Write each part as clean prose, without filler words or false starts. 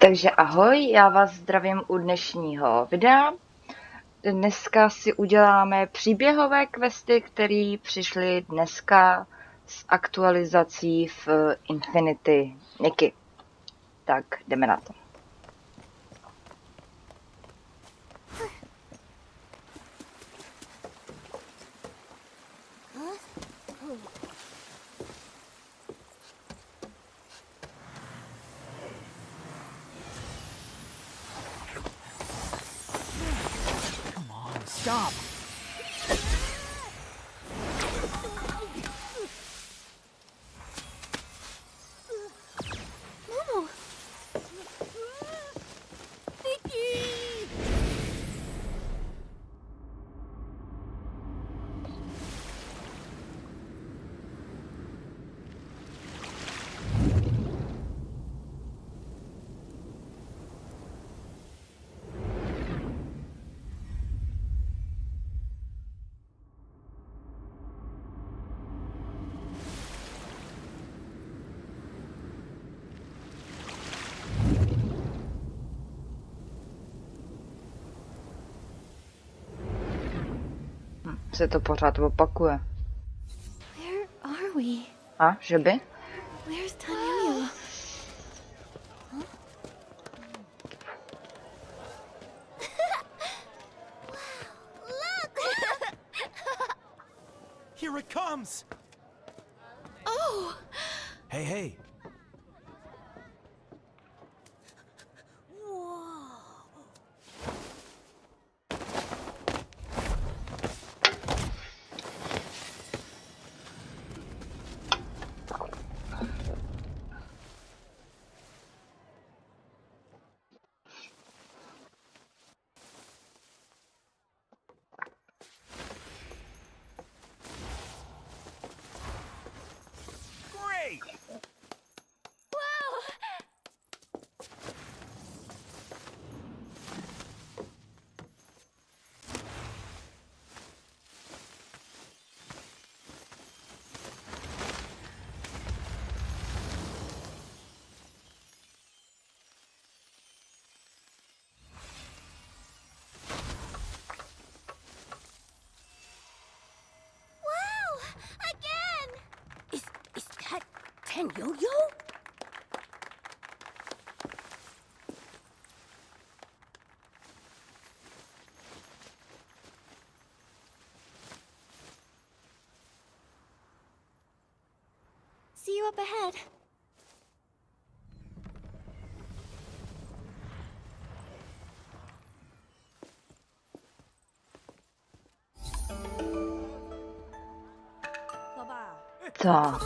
Takže ahoj, já vás zdravím u dnešního videa. Dneska si uděláme příběhové questy, které přišly dneska s aktualizací v Infinity Nikki. Tak jdeme na to. Stop! Momo! Nikki! Se to pořád opakuje. Where are we? A, že by? Where's Tajemství? Huh? Wow, look! Here it comes! Oh! Hey, hey! Great! Wow! Wow! Again! Is that Yo-Yo? See you up ahead. Tak.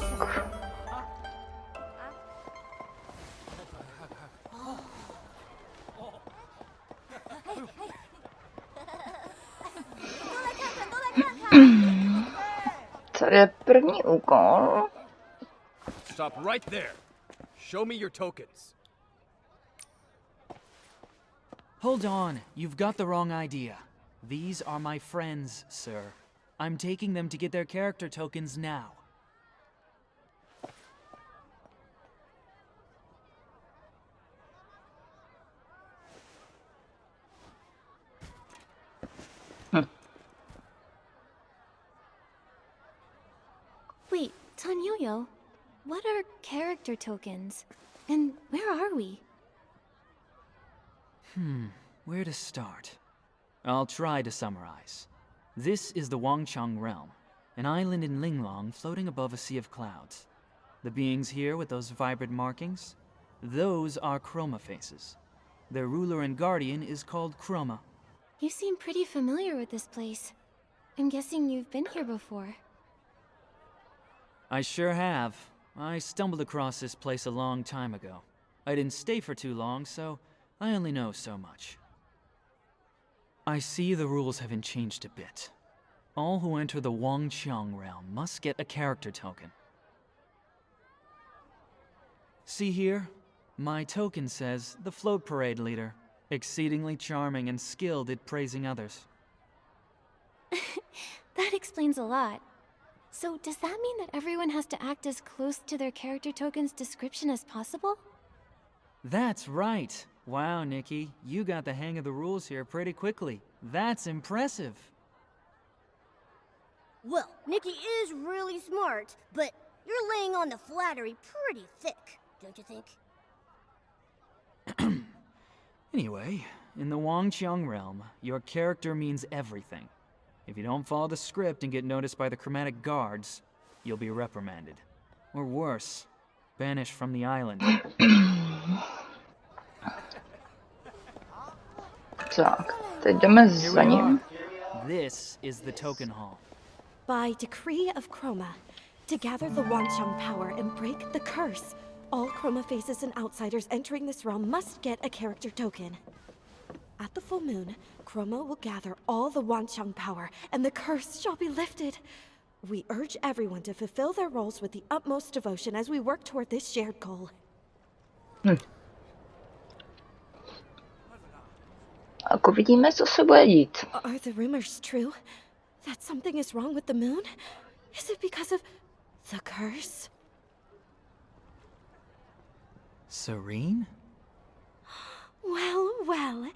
Co je první úkol? Stop right there! Show me your tokens. Hold on, you've got the wrong idea. These are my friends, sir. I'm taking them to get their character tokens now. Wait, Yo-Yo, what are character tokens? And where are we? Where to start? I'll try to summarize. This is the Wangchang realm, an island in Linglong floating above a sea of clouds. The beings here with those vibrant markings? Those are chroma faces. Their ruler and guardian is called Chroma. You seem pretty familiar with this place. I'm guessing you've been here before. I sure have. I stumbled across this place a long time ago. I didn't stay for too long, so I only know so much. I see the rules haven't changed a bit. All who enter the Wangchang realm must get a character token. See here? My token says the float parade leader. Exceedingly charming and skilled at praising others. That explains a lot. So does that mean that everyone has to act as close to their character token's description as possible? That's right. Wow, Nikki, you got the hang of the rules here pretty quickly. That's impressive. Well, Nikki is really smart, but you're laying on the flattery pretty thick, don't you think? Anyway, in the Wangqiang realm, your character means everything. If you don't follow the script and get noticed by the chromatic guards, you'll be reprimanded. Or worse, banished from the island. Tak, teď jdeme za ním. This is the token hall. By decree of Chroma, to gather the Wancheng power and break the curse, all Chroma faces and outsiders entering this realm must get a character token. At the full moon, Chroma will gather all the Wancheng power, and the curse shall be lifted. We urge everyone to fulfill their roles with the utmost devotion as we work toward this shared goal. Jako vidíme, co se bude dít. Are the rumors true? That something is wrong with the moon? Is it because of the curse? Serene? Well, well.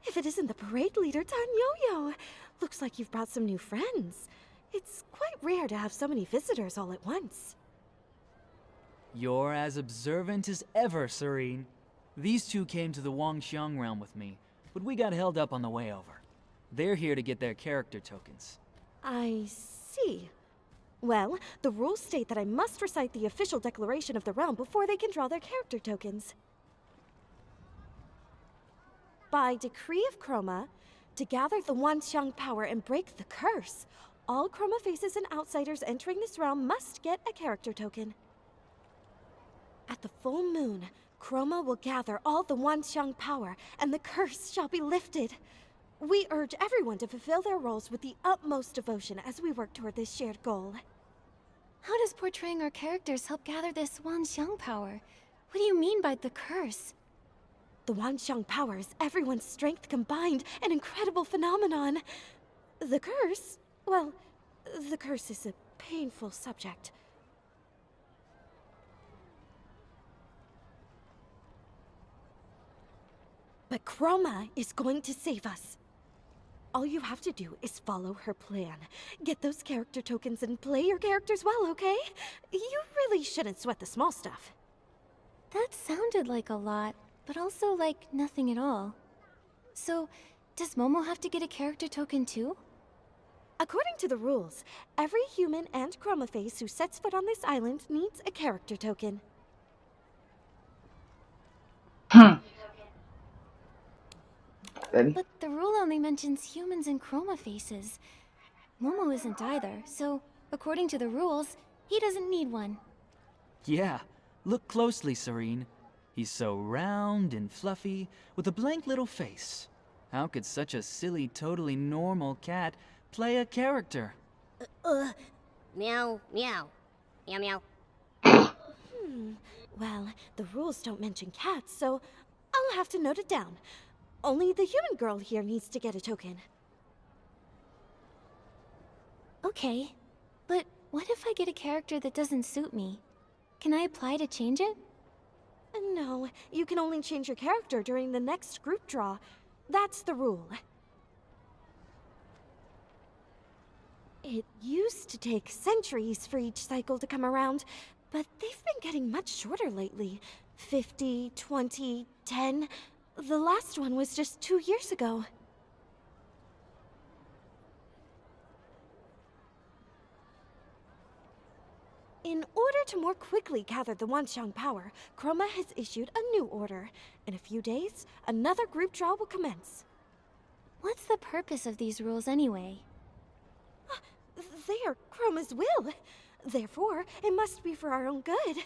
If it isn't the parade leader, Tan Yo-Yo. Looks like you've brought some new friends. It's quite rare to have so many visitors all at once. You're as observant as ever, Serene. These two came to the Wangqiang realm with me, but we got held up on the way over. They're here to get their character tokens. I see. Well, the rules state that I must recite the official declaration of the realm before they can draw their character tokens. By decree of Chroma, to gather the Wancheng power and break the curse, all Chroma faces and outsiders entering this realm must get a character token. At the full moon, Chroma will gather all the Wancheng power, and the curse shall be lifted. We urge everyone to fulfill their roles with the utmost devotion as we work toward this shared goal. How does portraying our characters help gather this Wanxiang power? What do you mean by the curse? The Wancheng power is everyone's strength combined, an incredible phenomenon. The curse? Well, the curse is a painful subject. But Chroma is going to save us. All you have to do is follow her plan. Get those character tokens and play your characters well, okay? You really shouldn't sweat the small stuff. That sounded like a lot, but also like nothing at all. So, does Momo have to get a character token too? According to the rules, every human and Chroma face who sets foot on this island needs a character token. But the rule only mentions humans and chroma faces. Momo isn't either, so according to the rules, he doesn't need one. Yeah, look closely, Serene. He's so round and fluffy, with a blank little face. How could such a silly, totally normal cat play a character? Meow, meow. Meow, meow. Well, the rules don't mention cats, so I'll have to note it down. Only the human girl here needs to get a token. Okay, but what if I get a character that doesn't suit me? Can I apply to change it? No, you can only change your character during the next group draw. That's the rule. It used to take centuries for each cycle to come around, but they've been getting much shorter lately. 50, 20, 10... The last one was just 2 years ago. In order to more quickly gather the Wancheng power, Chroma has issued a new order. In a few days, another group draw will commence. What's the purpose of these rules anyway? They are Chroma's will. Therefore, it must be for our own good.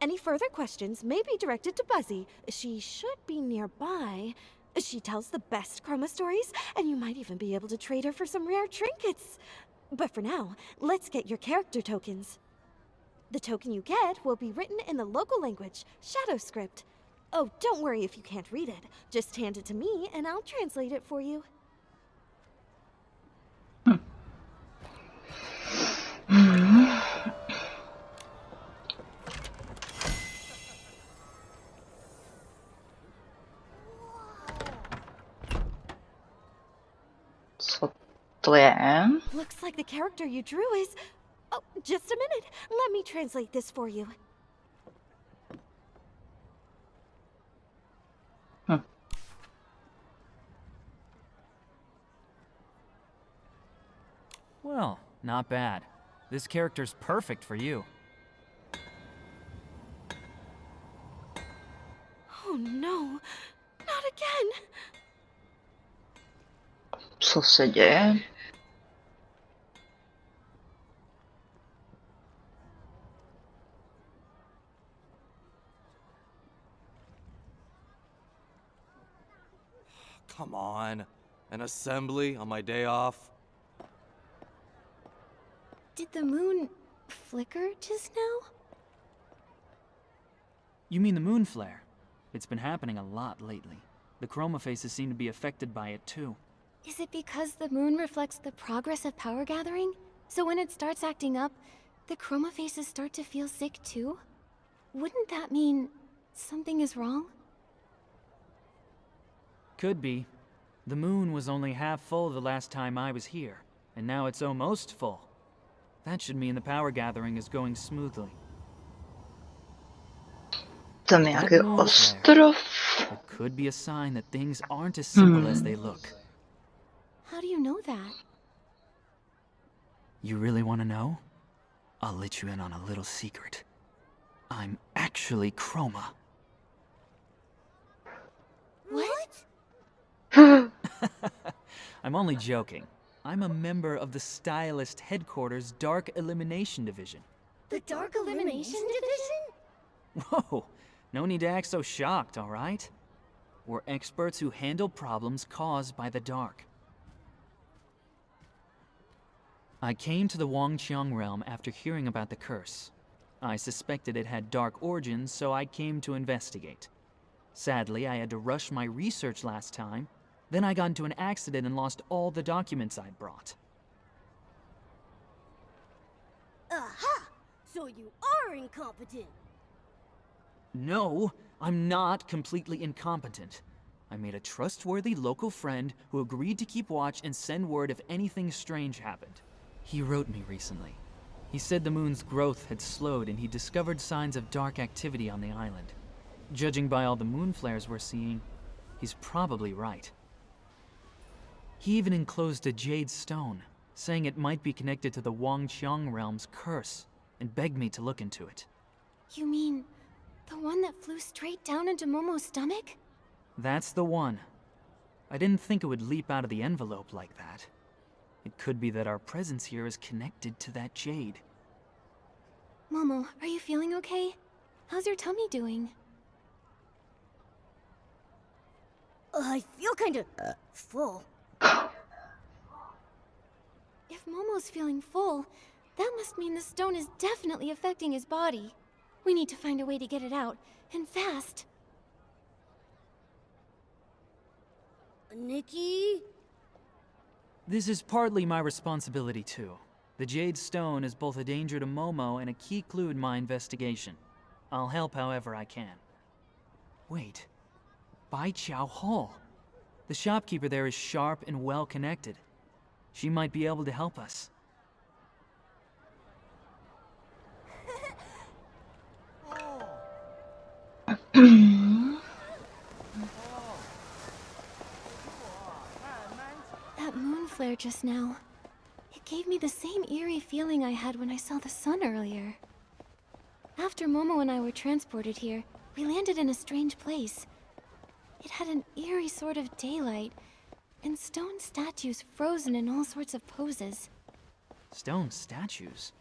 Any further questions may be directed to Buzzy. She should be nearby. She tells the best Chroma stories, and you might even be able to trade her for some rare trinkets. But for now, let's get your character tokens. The token you get will be written in the local language, Shadow Script. Oh, don't worry if you can't read it. Just hand it to me, and I'll translate it for you. Hmm. 。 . 。 . 。 . 。 . 。 . 。 . 。 . 。 . 。 . 。 . 。 . 。 . 。 . 。 。 。 。 。 . 。 。 。 。 。 . 。 。 . 。 「 。 . 。 。 . 」 「」 「to je? Looks like the character you drew is... Oh, just a minute. Let me translate this for you. Well, not bad. This character's perfect for you. Oh no, not again. Co se děje? Come on. An assembly on my day off? Did the moon flicker just now? You mean the moon flare? It's been happening a lot lately. The chroma faces seem to be affected by it too. Is it because the moon reflects the progress of power gathering? So when it starts acting up, the chroma faces start to feel sick too? Wouldn't that mean something is wrong? Could be. The moon was only half full the last time I was here, and now it's almost full. That should mean the power gathering is going smoothly. Tam je nějaký ostrov. It could be a sign that things aren't as simple as they look. How do you know that? You really want to know? I'll let you in on a little secret. I'm actually Chroma. What? I'm only joking. I'm a member of the Stylist Headquarters Dark Elimination Division. The Dark Elimination Division? Whoa! No need to act so shocked, all right? We're experts who handle problems caused by the dark. I came to the Wangqiang realm after hearing about the curse. I suspected it had dark origins, so I came to investigate. Sadly, I had to rush my research last time. Then I got into an accident and lost all the documents I'd brought. Aha! So you are incompetent. No, I'm not completely incompetent. I made a trustworthy local friend who agreed to keep watch and send word if anything strange happened. He wrote me recently. He said the moon's growth had slowed and he discovered signs of dark activity on the island. Judging by all the moon flares we're seeing, he's probably right. He even enclosed a jade stone, saying it might be connected to the Wangqiang realm's curse, and begged me to look into it. You mean the one that flew straight down into Momo's stomach? That's the one. I didn't think it would leap out of the envelope like that. It could be that our presence here is connected to that jade. Momo, are you feeling okay? How's your tummy doing? I feel kinda full. If Momo's feeling full, that must mean the stone is definitely affecting his body. We need to find a way to get it out, and fast. Nikki? This is partly my responsibility too. The jade stone is both a danger to Momo and a key clue in my investigation. I'll help however I can. Wait. Bai Chao Hall. The shopkeeper there is sharp and well connected. She might be able to help us. That moon flare just now. It gave me the same eerie feeling I had when I saw the sun earlier. After Momo and I were transported here, we landed in a strange place. It had an eerie sort of daylight, and stone statues frozen in all sorts of poses. Stone statues?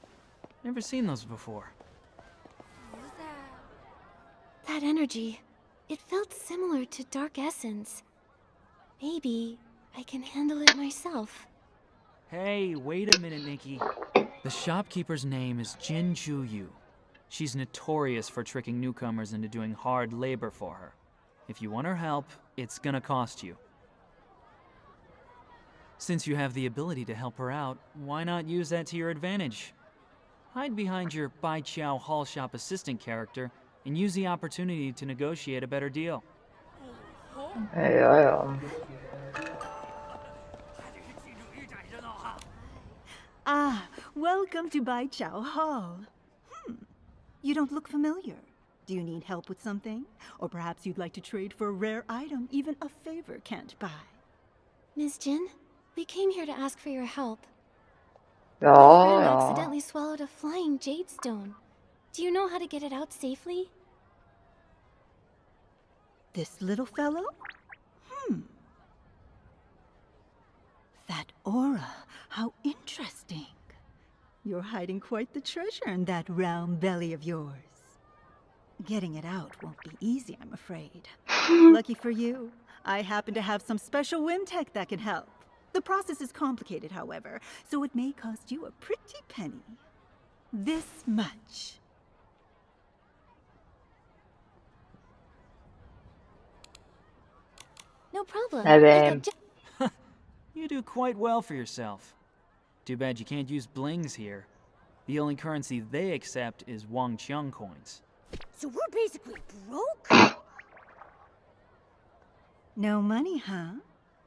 Never seen those before. That energy, it felt similar to dark essence. Maybe I can handle it myself. Hey, wait a minute, Nikki. The shopkeeper's name is Jin Ju Yu. She's notorious for tricking newcomers into doing hard labor for her. If you want her help, it's gonna cost you. Since you have the ability to help her out, why not use that to your advantage? Hide behind your Bai Chao Hall Shop assistant character and use the opportunity to negotiate a better deal. Jo. Ah, welcome to Bai Chao Hall. You don't look familiar. Do you need help with something? Or perhaps you'd like to trade for a rare item even a favor can't buy? Ms. Jin, we came here to ask for your help. Jo, My friend jo. accidentally swallowed a flying jade stone. Do you know how to get it out safely? This little fellow? That aura, how interesting. You're hiding quite the treasure in that round belly of yours. Getting it out won't be easy, I'm afraid. Lucky for you, I happen to have some special whim tech that can help. The process is complicated, however, so it may cost you a pretty penny. This much. No problem. Nevím. You do quite well for yourself. Too bad you can't use blings here. The only currency they accept is Wangqiang coins. So we're basically broke? No money, huh?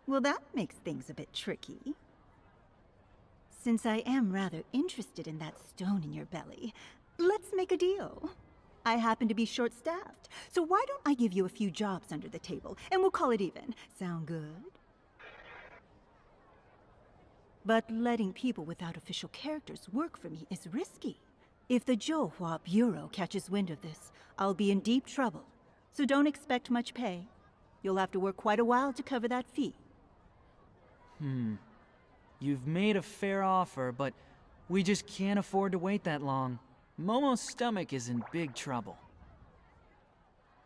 Well, that makes things a bit tricky. Since I am rather interested in that stone in your belly, let's make a deal. I happen to be short-staffed, so why don't I give you a few jobs under the table, and we'll call it even. Sound good? But letting people without official characters work for me is risky. If the Zhouhua Bureau catches wind of this, I'll be in deep trouble. So don't expect much pay. You'll have to work quite a while to cover that fee. You've made a fair offer, but we just can't afford to wait that long. Momo's stomach is in big trouble.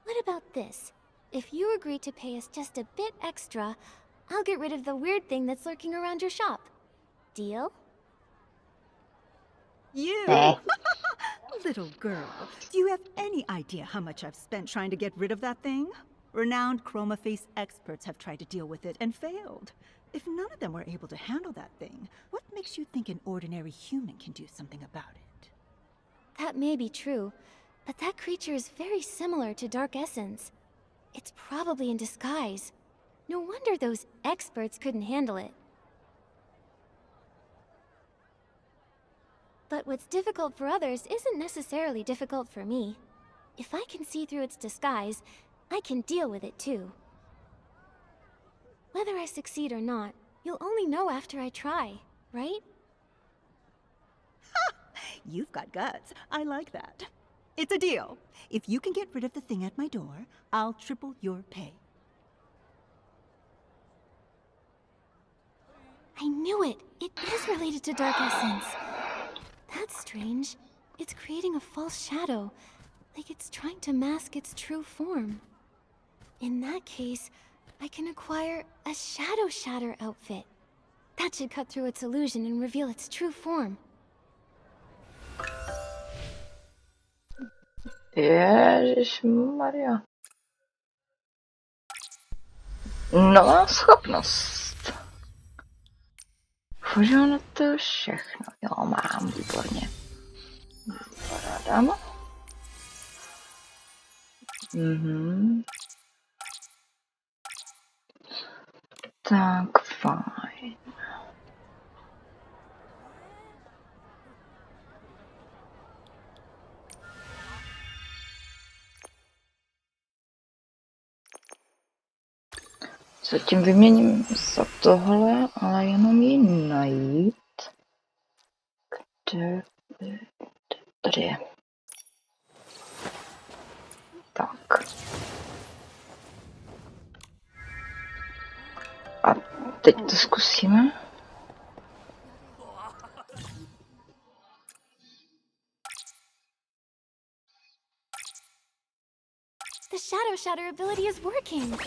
What about this? If you agree to pay us just a bit extra, I'll get rid of the weird thing that's lurking around your shop. Deal? You! Eh. Little girl, do you have any idea how much I've spent trying to get rid of that thing? Renowned chroma face experts have tried to deal with it and failed. If none of them were able to handle that thing, what makes you think an ordinary human can do something about it? That may be true, but that creature is very similar to Dark Essence. It's probably in disguise. No wonder those experts couldn't handle it. But what's difficult for others isn't necessarily difficult for me. If I can see through its disguise, I can deal with it too. Whether I succeed or not, you'll only know after I try, right? You've got guts. I like that. It's a deal. If you can get rid of the thing at my door, I'll triple your pay. I knew it! It is related to Dark Essence. That's strange. It's creating a false shadow, like it's trying to mask its true form. In that case, I can acquire a Shadow Shatter outfit. That should cut through its illusion and reveal its true form. Ježišmarja. Nová schopnost. Můžu na to všechno. Jo, mám, výborně. Parádám. Tak, fajn. Zatím vyměním za tohle, ale jenom ji najít. Kde tady je. Tak. A teď to zkusíme. The Shadow Shatter ability is working!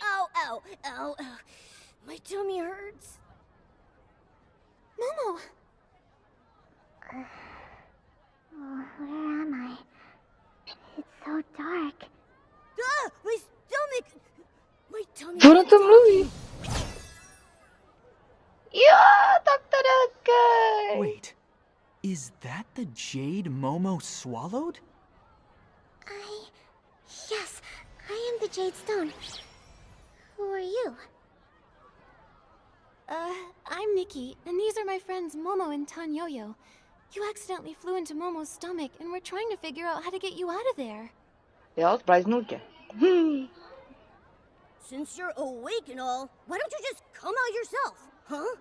Ow, ow, ow, ow. My tummy hurts. Momo! Where am I? It's so dark. Ah! My stomach! My tummy Kdo na hurts. to mluví? Jo, tak to dalekej. Wait, is that the jade Momo swallowed? Yes, I am the Jade Stone. Who are you? I'm Nikki, and these are my friends Momo and Tanyoyo. You accidentally flew into Momo's stomach, and we're trying to figure out how to get you out of there. Jo, splajznul tě. Since you're awake and all, why don't you just come out yourself, huh?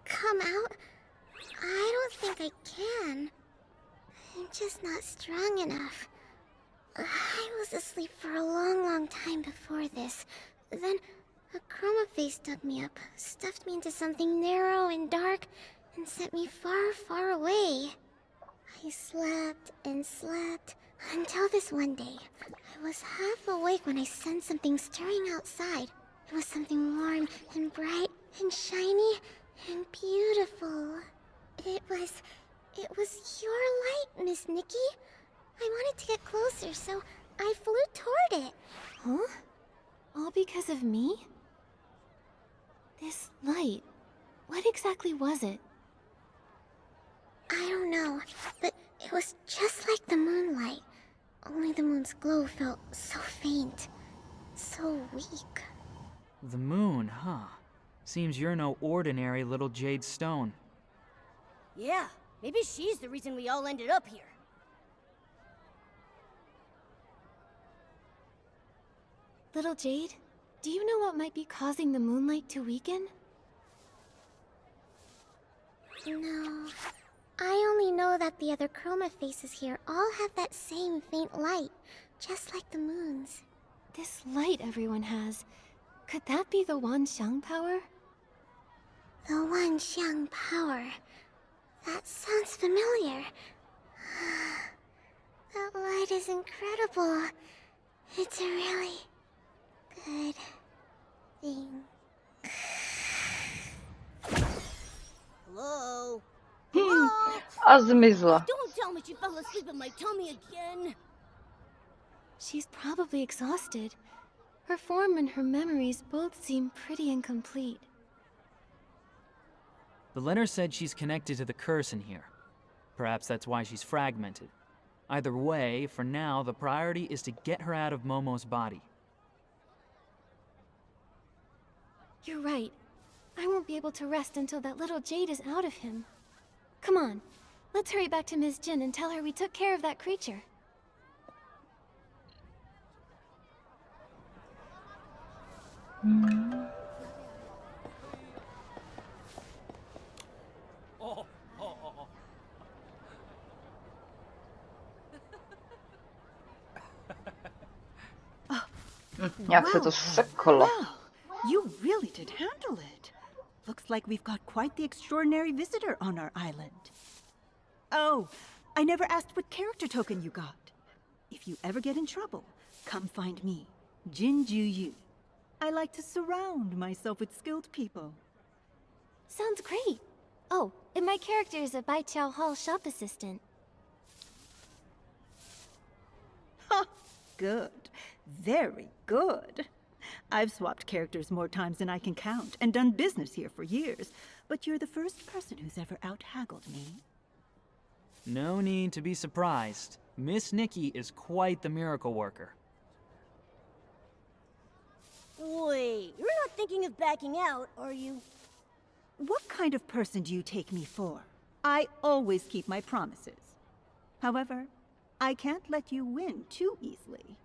Come out? I don't think I can. I'm just not strong enough. I was asleep for a long time before this. Then a chroma face dug me up, stuffed me into something narrow and dark, and sent me far away. I slept and slept until this one day. I was half awake when I sensed something stirring outside. It was something warm and bright and shiny and beautiful. It was your light, Miss Nikki. I wanted to get closer, so I flew toward it. Huh? All because of me? This light, what exactly was it? I don't know, but it was just like the moonlight. Only the moon's glow felt so faint, so weak. The moon, huh? Seems you're no ordinary little jade stone. Yeah, maybe she's the reason we all ended up here. Little Jade, do you know what might be causing the moonlight to weaken? No. I only know that the other chroma faces here all have that same faint light, just like the moon's. This light everyone has, could that be the Wanxiang power? The Wanxiang power. That sounds familiar. That light is incredible. It's a really good thing. Hello? A zmizla. Don't tell me she fell asleep in my tummy again. She's probably exhausted. Her form and her memories both seem pretty incomplete. The letter said she's connected to the curse in here. Perhaps that's why she's fragmented. Either way, for now, the priority is to get her out of Momo's body. You're right. I won't be able to rest until that little Jade is out of him. Come on, let's hurry back to Ms. Jin and tell her we took care of that creature. Jak se to seklo. Well, you really did handle it. Looks like we've got quite the extraordinary visitor on our island. Oh, I never asked what character token you got. If you ever get in trouble, come find me, Jinju Yu. I like to surround myself with skilled people. Sounds great. Oh, and my character is a Baiqiao Hall shop assistant. Ha! Good. Very good. I've swapped characters more times than I can count and done business here for years, but you're the first person who's ever out-haggled me. No need to be surprised. Miss Nikki is quite the miracle worker. Wait, you're not thinking of backing out, are you? What kind of person do you take me for? I always keep my promises. However, I can't let you win too easily.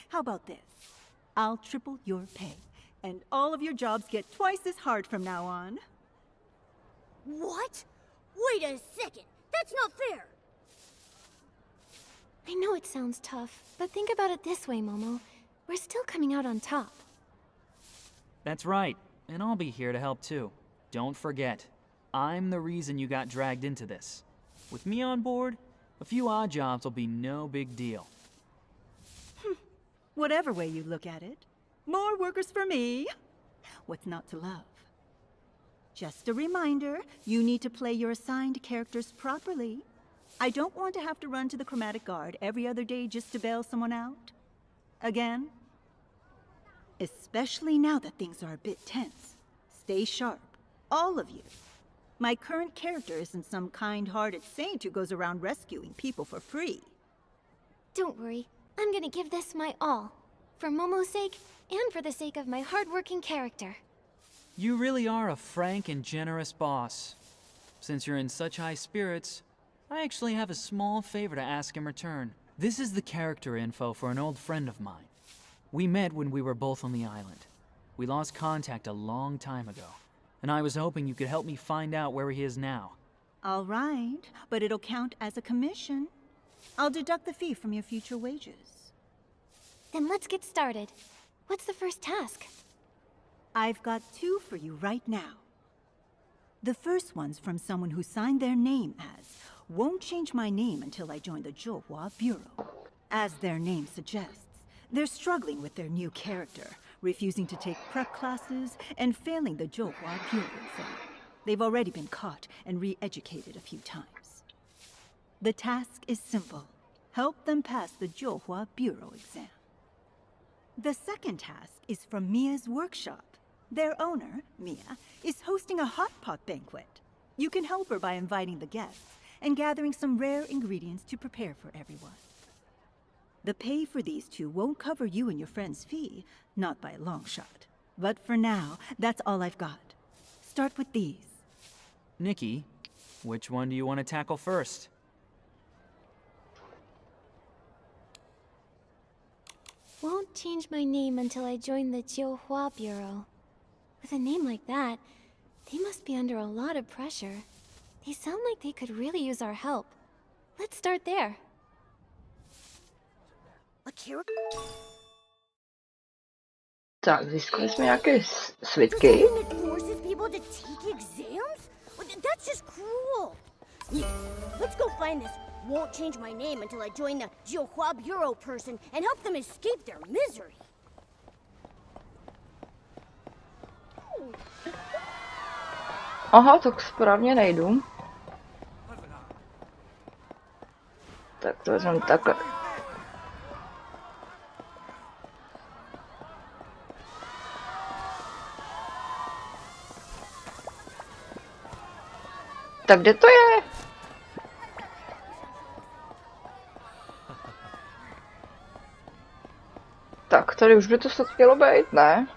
How about this? I'll triple your pay, and all of your jobs get twice as hard from now on. What? Wait a second. That's not fair. I know it sounds tough, but think about it this way, Momo. We're still coming out on top. That's right, and I'll be here to help too. Don't forget, I'm the reason you got dragged into this. With me on board, a few odd jobs will be no big deal. Whatever way you look at it, more workers for me. What's not to love? Just a reminder, you need to play your assigned characters properly. I don't want to have to run to the chromatic guard every other day just to bail someone out. Again. Especially now that things are a bit tense. Stay sharp, all of you. My current character isn't some kind-hearted saint who goes around rescuing people for free. Don't worry, I'm gonna give this my all. For Momo's sake, and for the sake of my hardworking character. You really are a frank and generous boss. Since you're in such high spirits, I actually have a small favor to ask in return. This is the character info for an old friend of mine. We met when we were both on the island. We lost contact a long time ago, and I was hoping you could help me find out where he is now. All right, but it'll count as a commission. I'll deduct the fee from your future wages. Then let's get started. What's the first task? I've got 2 for you right now. The first one's from someone who signed their name as "Won't change my name until I join the Zhouhua Bureau." As their name suggests, they're struggling with their new character, refusing to take prep classes and failing the Zhouhua Bureau exam. They've already been caught and re-educated a few times. The task is simple. Help them pass the Zhouhua Bureau exam. The second task is from Mia's workshop. Their owner, Mia, is hosting a hot pot banquet. You can help her by inviting the guests and gathering some rare ingredients to prepare for everyone. The pay for these 2 won't cover you and your friend's fee, not by a long shot. But for now, that's all I've got. Start with these. Nikki, which one do you want to tackle first? Won't change my name until I join the Zhouhua Bureau. With a name like that, they must be under a lot of pressure. They sound like they could really use our help. Let's start there. A character? Tak, získali jsme nějaké svitky. That forces people to take exams? Well, that's just cruel. Nikki, let's go find this "won't change my name until I join the Zhouhua Bureau" person and help them escape their misery. Aha, tak správně nejdu. Tak to vezmeme takhle. Tak kde to je? Tak, tady už by to snad chtělo být, ne?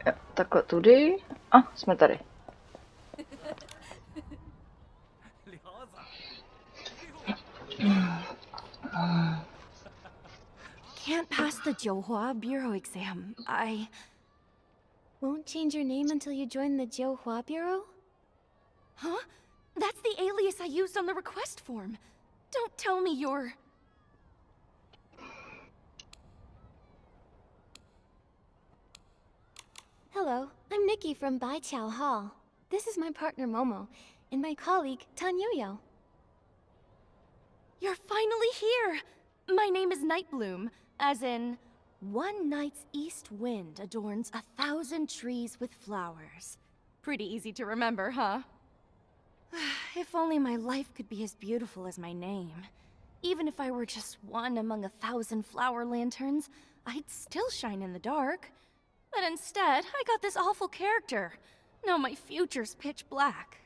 Jo, takhle tudy. A, jsme tady. Can't pass the Zhouhua Bureau exam. Won't change your name until you join the Zhouhua Bureau? Huh? That's the alias I used on the request form. Don't tell me you're... Hello, I'm Nikki from Baiqiao Hall. This is my partner Momo, and my colleague Tanyuyo. You're finally here! My name is Nightbloom, as in... One night's east wind adorns 1,000 trees with flowers. Pretty easy to remember, huh? If only my life could be as beautiful as my name. Even if I were just one among 1,000 flower lanterns, I'd still shine in the dark. But instead, I got this awful character. Now my future's pitch black.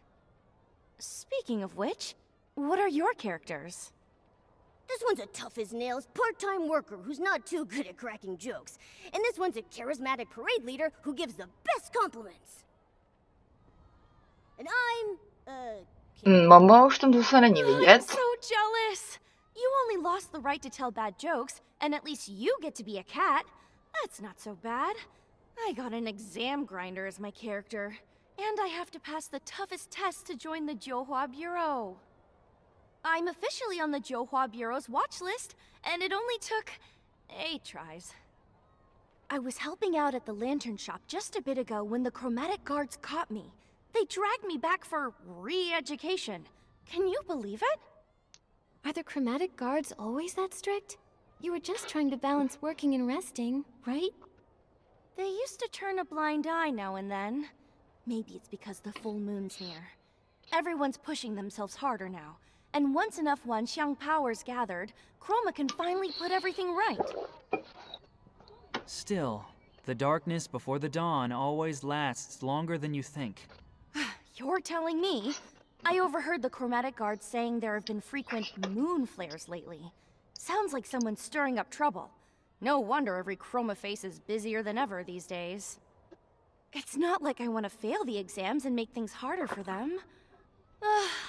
Speaking of which, what are your characters? This one's a tough-as-nails part-time worker who's not too good at cracking jokes. And this one's a charismatic parade leader who gives the best compliments. And I'm, Mama už tam zase není I'm vidět. so jealous! You only lost the right to tell bad jokes, and at least you get to be a cat. That's not so bad. I got an exam grinder as my character. And I have to pass the toughest test to join the Zhouhua Bureau. I'm officially on the Zhouhua Bureau's watch list, and it only took 8 tries. I was helping out at the lantern shop just a bit ago when the chromatic guards caught me. They dragged me back for re-education. Can you believe it? Are the chromatic guards always that strict? You were just trying to balance working and resting, right? They used to turn a blind eye now and then. Maybe it's because the full moon's near. Everyone's pushing themselves harder now. And once enough Wanxiang powers gathered, Chroma can finally put everything right. Still, the darkness before the dawn always lasts longer than you think. You're telling me? I overheard the chromatic guards saying there have been frequent moon flares lately. Sounds like someone's stirring up trouble. No wonder every chroma face is busier than ever these days. It's not like I want to fail the exams and make things harder for them.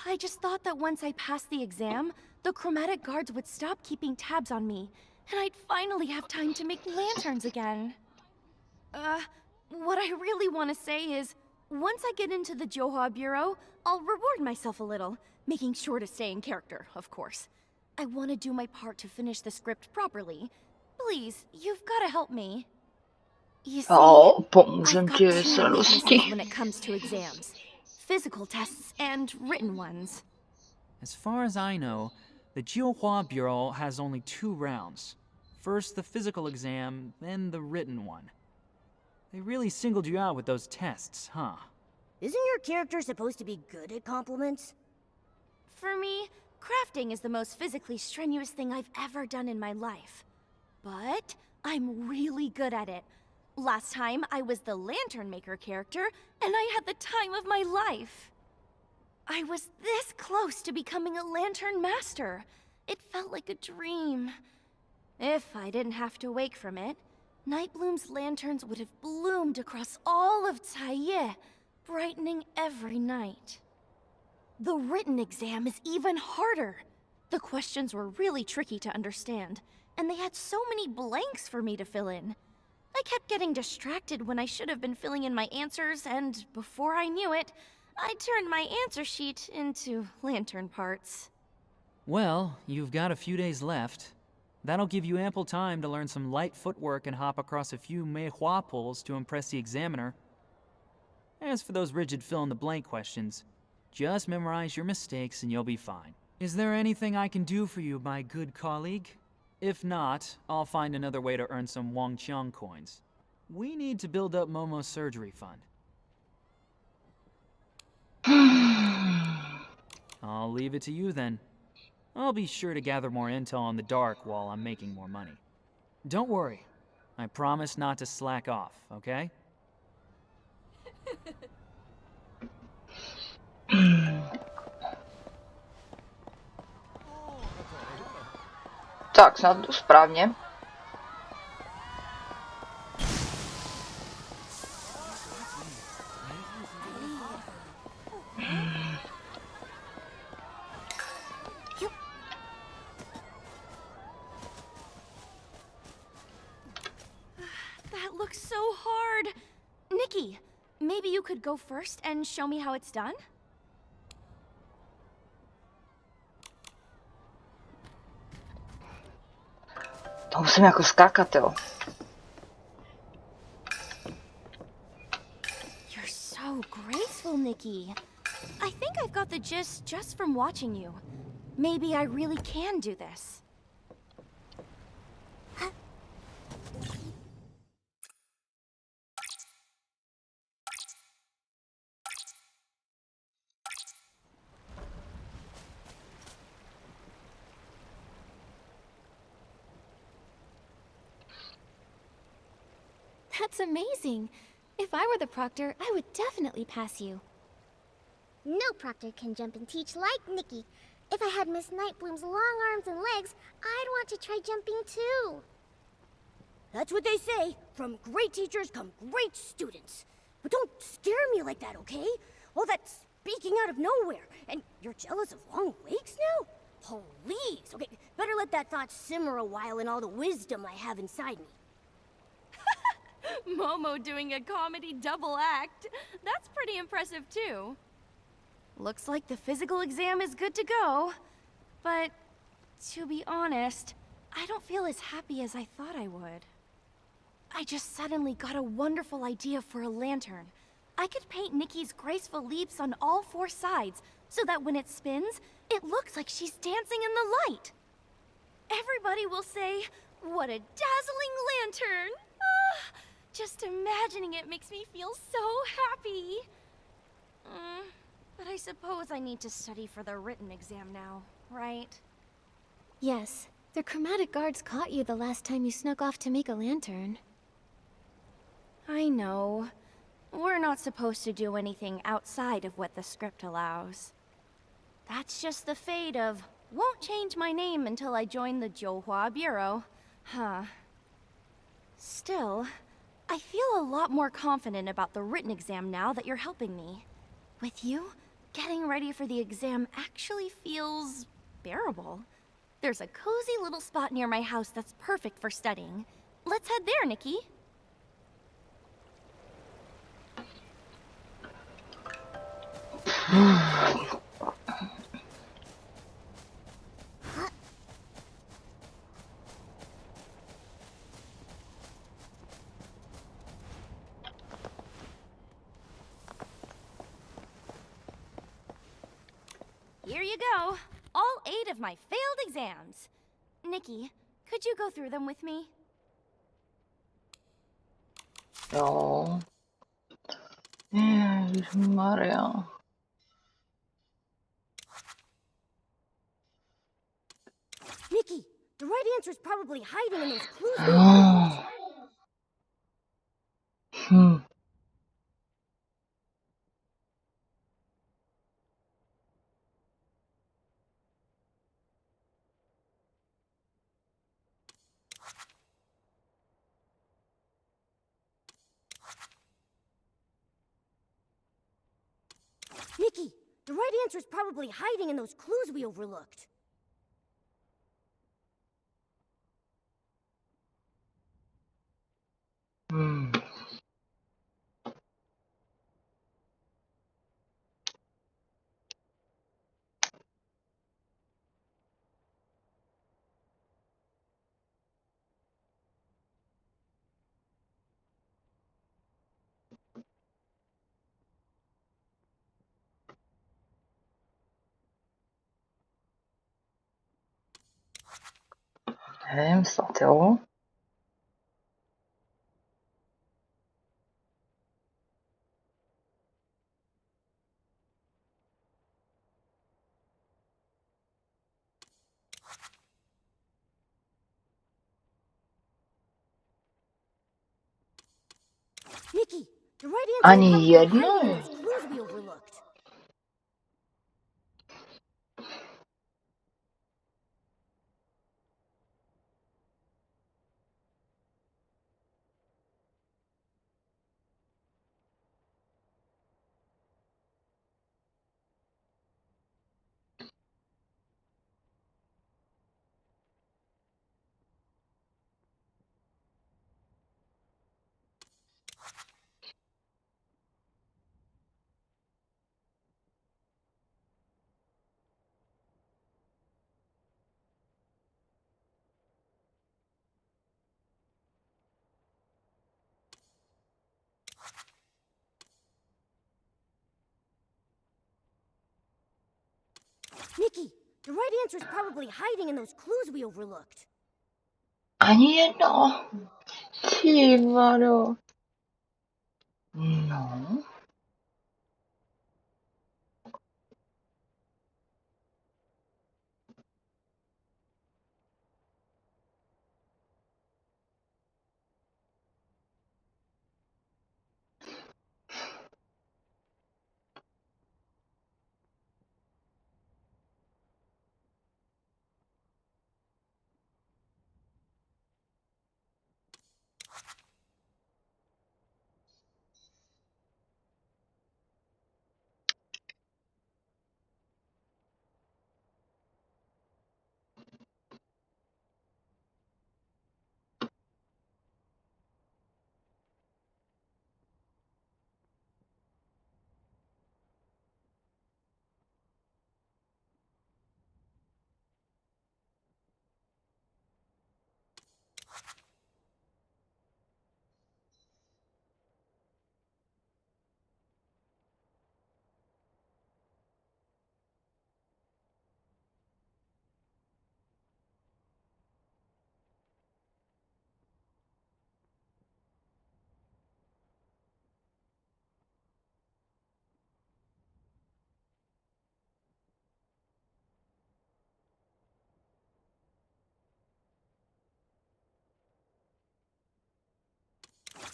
I just thought that once I passed the exam, the chromatic guards would stop keeping tabs on me, and I'd finally have time to make lanterns again. What I really want to say is, once I get into the Johua Bureau, I'll reward myself a little, making sure to stay in character, of course. I want to do my part to finish the script properly. Please, you've got to help me. You see, Pomůžem I've got ti two s weaknesses radostí. when it comes to exams. Physical tests and written ones. As far as I know, the Jiuhua Bureau has only 2 rounds. First the physical exam, then the written one. They really singled you out with those tests, huh? Isn't your character supposed to be good at compliments? For me, crafting is the most physically strenuous thing I've ever done in my life. But I'm really good at it. Last time, I was the lantern maker character, and I had the time of my life. I was this close to becoming a lantern master. It felt like a dream. If I didn't have to wake from it, Nightbloom's lanterns would have bloomed across all of Tajie, brightening every night. The written exam is even harder. The questions were really tricky to understand, and they had so many blanks for me to fill in. I kept getting distracted when I should have been filling in my answers, and before I knew it, I turned my answer sheet into lantern parts. Well, you've got a few days left. That'll give you ample time to learn some light footwork and hop across a few meihua poles to impress the examiner. As for those rigid fill-in-the-blank questions, just memorize your mistakes and you'll be fine. Is there anything I can do for you, my good colleague? If not, I'll find another way to earn some Wangqiang coins. We need to build up Momo's surgery fund. I'll leave it to you then. I'll be sure to gather more intel in the dark while I'm making more money. Don't worry. I promise not to slack off, okay? Tak, snad jdu správně. That looks so hard. Nikki, maybe you could go first and show me how it's done? To musím jako skákat, jo. You're so graceful, Nikki. I think I've got the gist just from watching you. Maybe I really can do this. That's amazing. If I were the proctor, I would definitely pass you. No proctor can jump and teach like Nikki. If I had Miss Nightbloom's long arms and legs, I'd want to try jumping too. That's what they say. From great teachers come great students. But don't scare me like that, okay? All that speaking out of nowhere. And you're jealous of long wakes now? Please. Okay, better let that thought simmer a while in all the wisdom I have inside me. Momo doing a comedy double act. That's pretty impressive too. Looks like the physical exam is good to go. But to be honest, I don't feel as happy as I thought I would. I just suddenly got a wonderful idea for a lantern. I could paint Nikki's graceful leaves on all 4 sides so that when it spins, it looks like she's dancing in the light. Everybody will say, "What a dazzling lantern!" Just imagining it makes me feel so happy. But I suppose I need to study for the written exam now, right? Yes, the chromatic guards caught you the last time you snuck off to make a lantern. I know. We're not supposed to do anything outside of what the script allows. That's just the fate of, won't change my name until I join the Johua Bureau. Huh. Still, I feel a lot more confident about the written exam now that you're helping me. With you, getting ready for the exam actually feels bearable. There's a cozy little spot near my house that's perfect for studying. Let's head there, Nikki. Here you go. All 8 of my failed exams. Nikki, could you go through them with me? Jo. Ježišmarja. Nikki, the right answer is probably hiding in those clues. Nikki, the right answer is probably hiding in those clues we overlooked. Nevím, snad jo. Nikki, the right answer Ani is probably hiding jedno. in those clues we overlooked. Nikki, the right answer is probably hiding in those clues we overlooked. Ani jedno. Ty vado. No.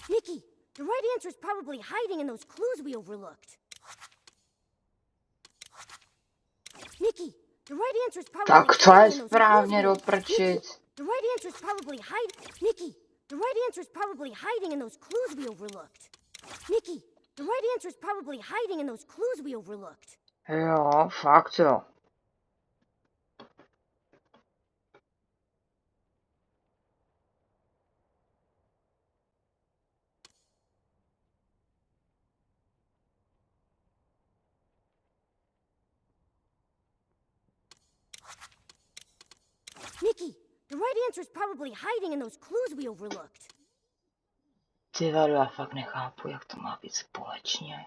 Nikki, the right answer is probably hiding in those clues we overlooked. Nikki, the right answer is probably Tak to je hiding in those clues správně we do overlooked. prčic. The right answer is probably hiding. Nikki, the right answer is probably hiding in those clues we overlooked. Nikki, the right answer is probably hiding in those clues we overlooked. Jo, fakt jo. Nikki, the right answer is probably hiding in those clues we overlooked. Ty vado, já fakt nechápu, jak to má být společně.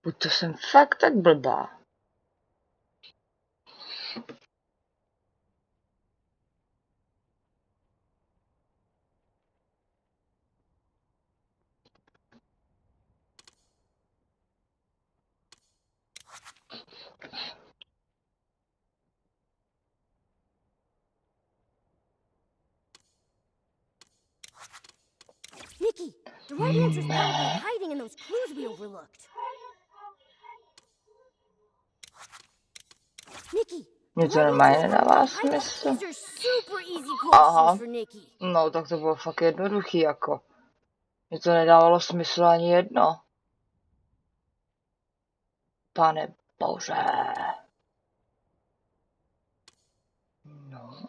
Buď to jsem fakt tak blbá. Nikki, the right answer is probably hiding in those clues we overlooked. Nikki, Mně to normálně nedává smysl. these are super easy Aha. questions for Nikki. No, tak to bylo fakt jednoduchý, jako. Mně to nedávalo smysl ani jedno. Pane bože. No.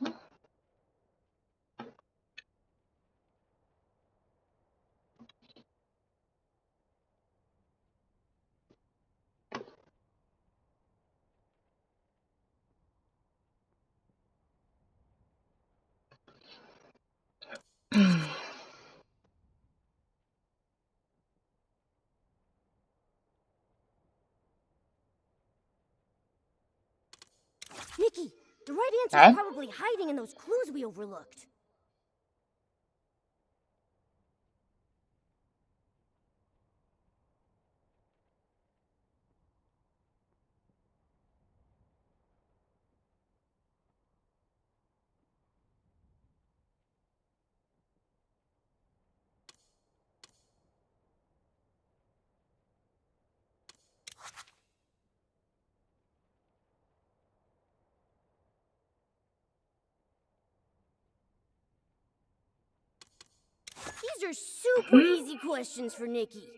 Nikki, the right answer Huh? is probably hiding in those clues we overlooked. These are super easy questions for Nikki.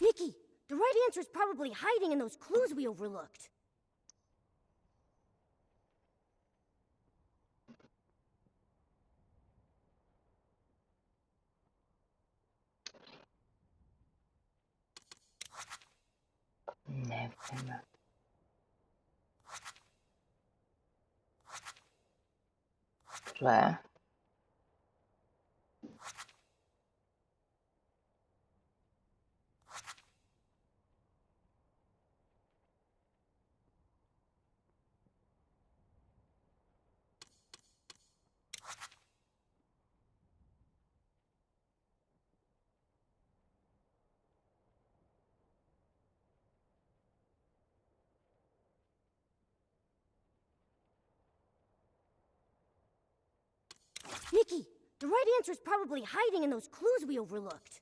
Nikki, the right answer is probably hiding in those clues we overlooked. Nevím. Tohle. Nikki, the right answer is probably hiding in those clues we overlooked.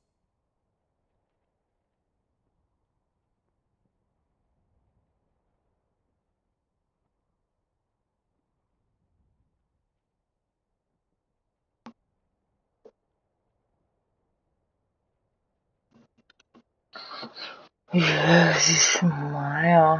Ježišmarja.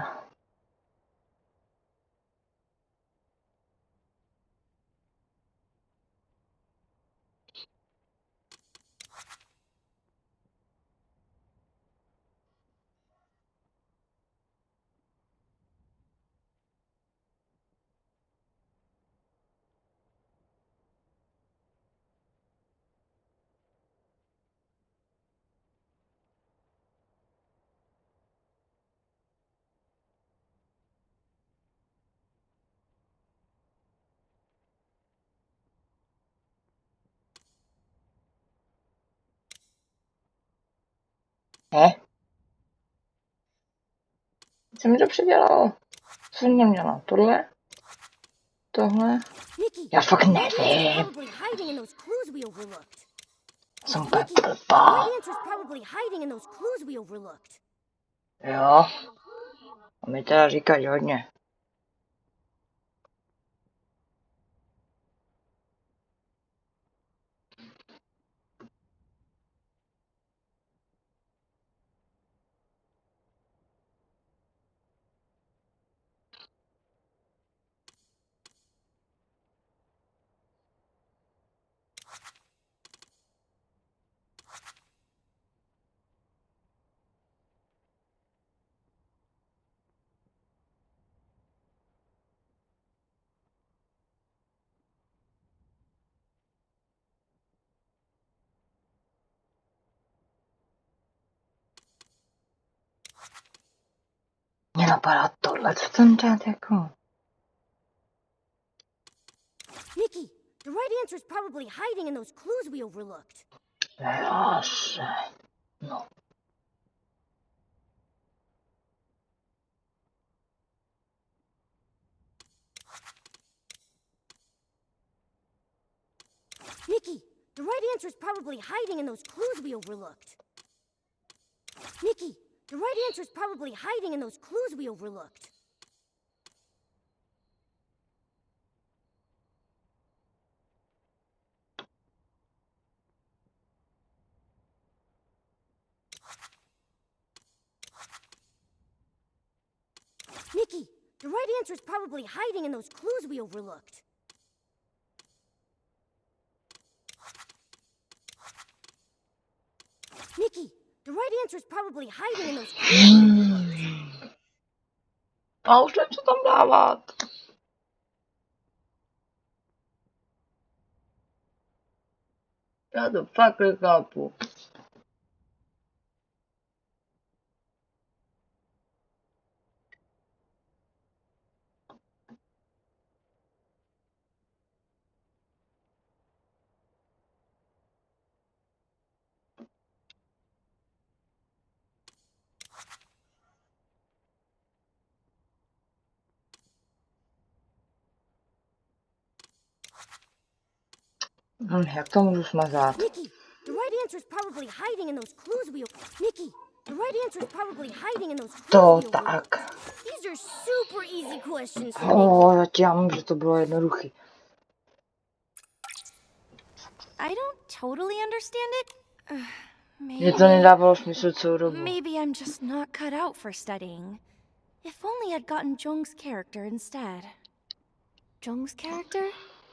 Co mi to předělalo? Co jsem neměla? Tohle? Tohle? Já fakt nevím. Jsem úplně blbá. Jo. A mi teda říkají hodně. Mě napadá tohle, co tam dát jako... Nikki, the right answer is probably hiding in those clues we overlooked. Jasně. No. Nikki, the right answer is probably hiding in those clues we overlooked. Nikki, the right answer is probably hiding in those clues we overlooked. Nikki, the right answer is probably hiding in those clues we overlooked. Nikki, the right answer is probably hiding in those clues we overlooked. A už nevím, co tam dávat. Já to fakt nechápu. Jak to můžu smazat? Nikki, the right answer is probably hiding in those clues we Nikki, the right answer is probably hiding in those clues To we tak. These are super easy questions for Já mám, že to bylo jednoduchý. I don't totally understand it. Mně to nedávalo smysl celou dobu. Maybe I'm just not cut out for studying. If only I'd gotten Jung's character instead. Jung's character?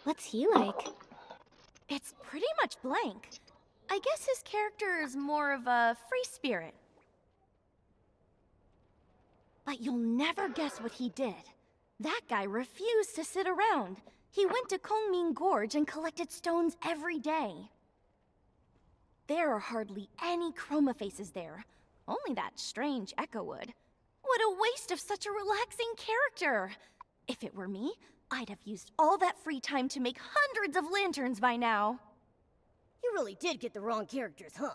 What's he like? It's pretty much blank. I guess his character is more of a free spirit. But you'll never guess what he did. That guy refused to sit around. He went to Kongming Gorge and collected stones every day. There are hardly any chroma faces there. Only that strange echo wood. What a waste of such a relaxing character! If it were me, I'd have used all that free time to make hundreds of lanterns by now. You really did get the wrong characters, huh?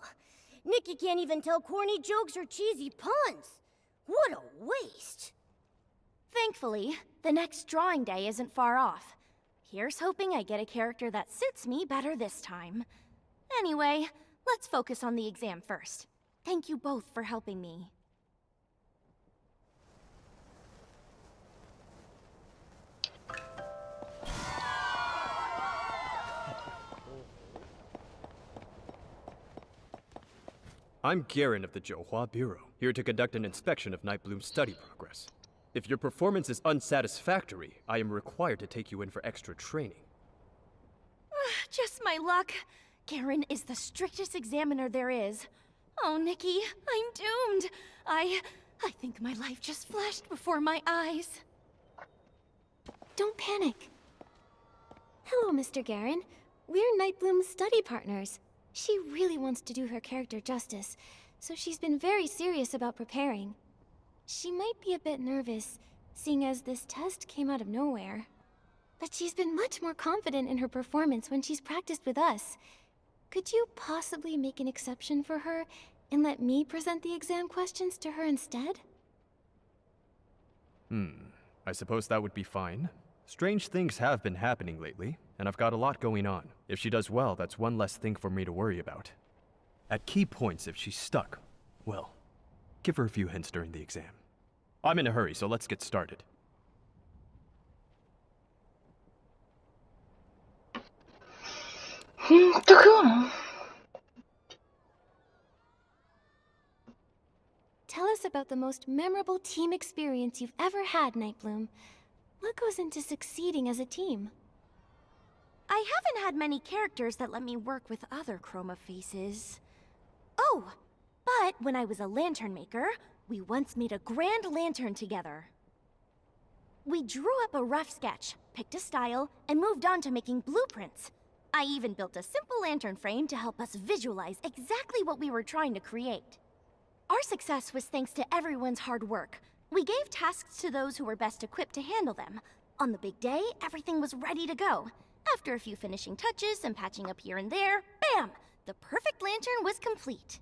Nikki can't even tell corny jokes or cheesy puns. What a waste! Thankfully, the next drawing day isn't far off. Here's hoping I get a character that suits me better this time. Anyway, let's focus on the exam first. Thank you both for helping me. I'm Garen of the Johua Bureau, here to conduct an inspection of Nightbloom's study progress. If your performance is unsatisfactory, I am required to take you in for extra training. Just my luck. Garen is the strictest examiner there is. Oh, Nikki, I'm doomed. I think my life just flashed before my eyes. Don't panic. Hello, Mr. Garen. We're Nightbloom's study partners. She really wants to do her character justice, so she's been very serious about preparing. She might be a bit nervous, seeing as this test came out of nowhere. But she's been much more confident in her performance when she's practiced with us. Could you possibly make an exception for her and let me present the exam questions to her instead? I suppose that would be fine. Strange things have been happening lately, and I've got a lot going on. If she does well, that's one less thing for me to worry about. At key points, if she's stuck, well, give her a few hints during the exam. I'm in a hurry, so let's get started. Tak jo, no. Tell us about the most memorable team experience you've ever had, Nightbloom. What goes into succeeding as a team? I haven't had many characters that let me work with other chroma faces. Oh, but when I was a lantern maker, we once made a grand lantern together. We drew up a rough sketch, picked a style, and moved on to making blueprints. I even built a simple lantern frame to help us visualize exactly what we were trying to create. Our success was thanks to everyone's hard work. We gave tasks to those who were best equipped to handle them. On the big day, everything was ready to go. After a few finishing touches and patching up here and there, bam! The perfect lantern was complete.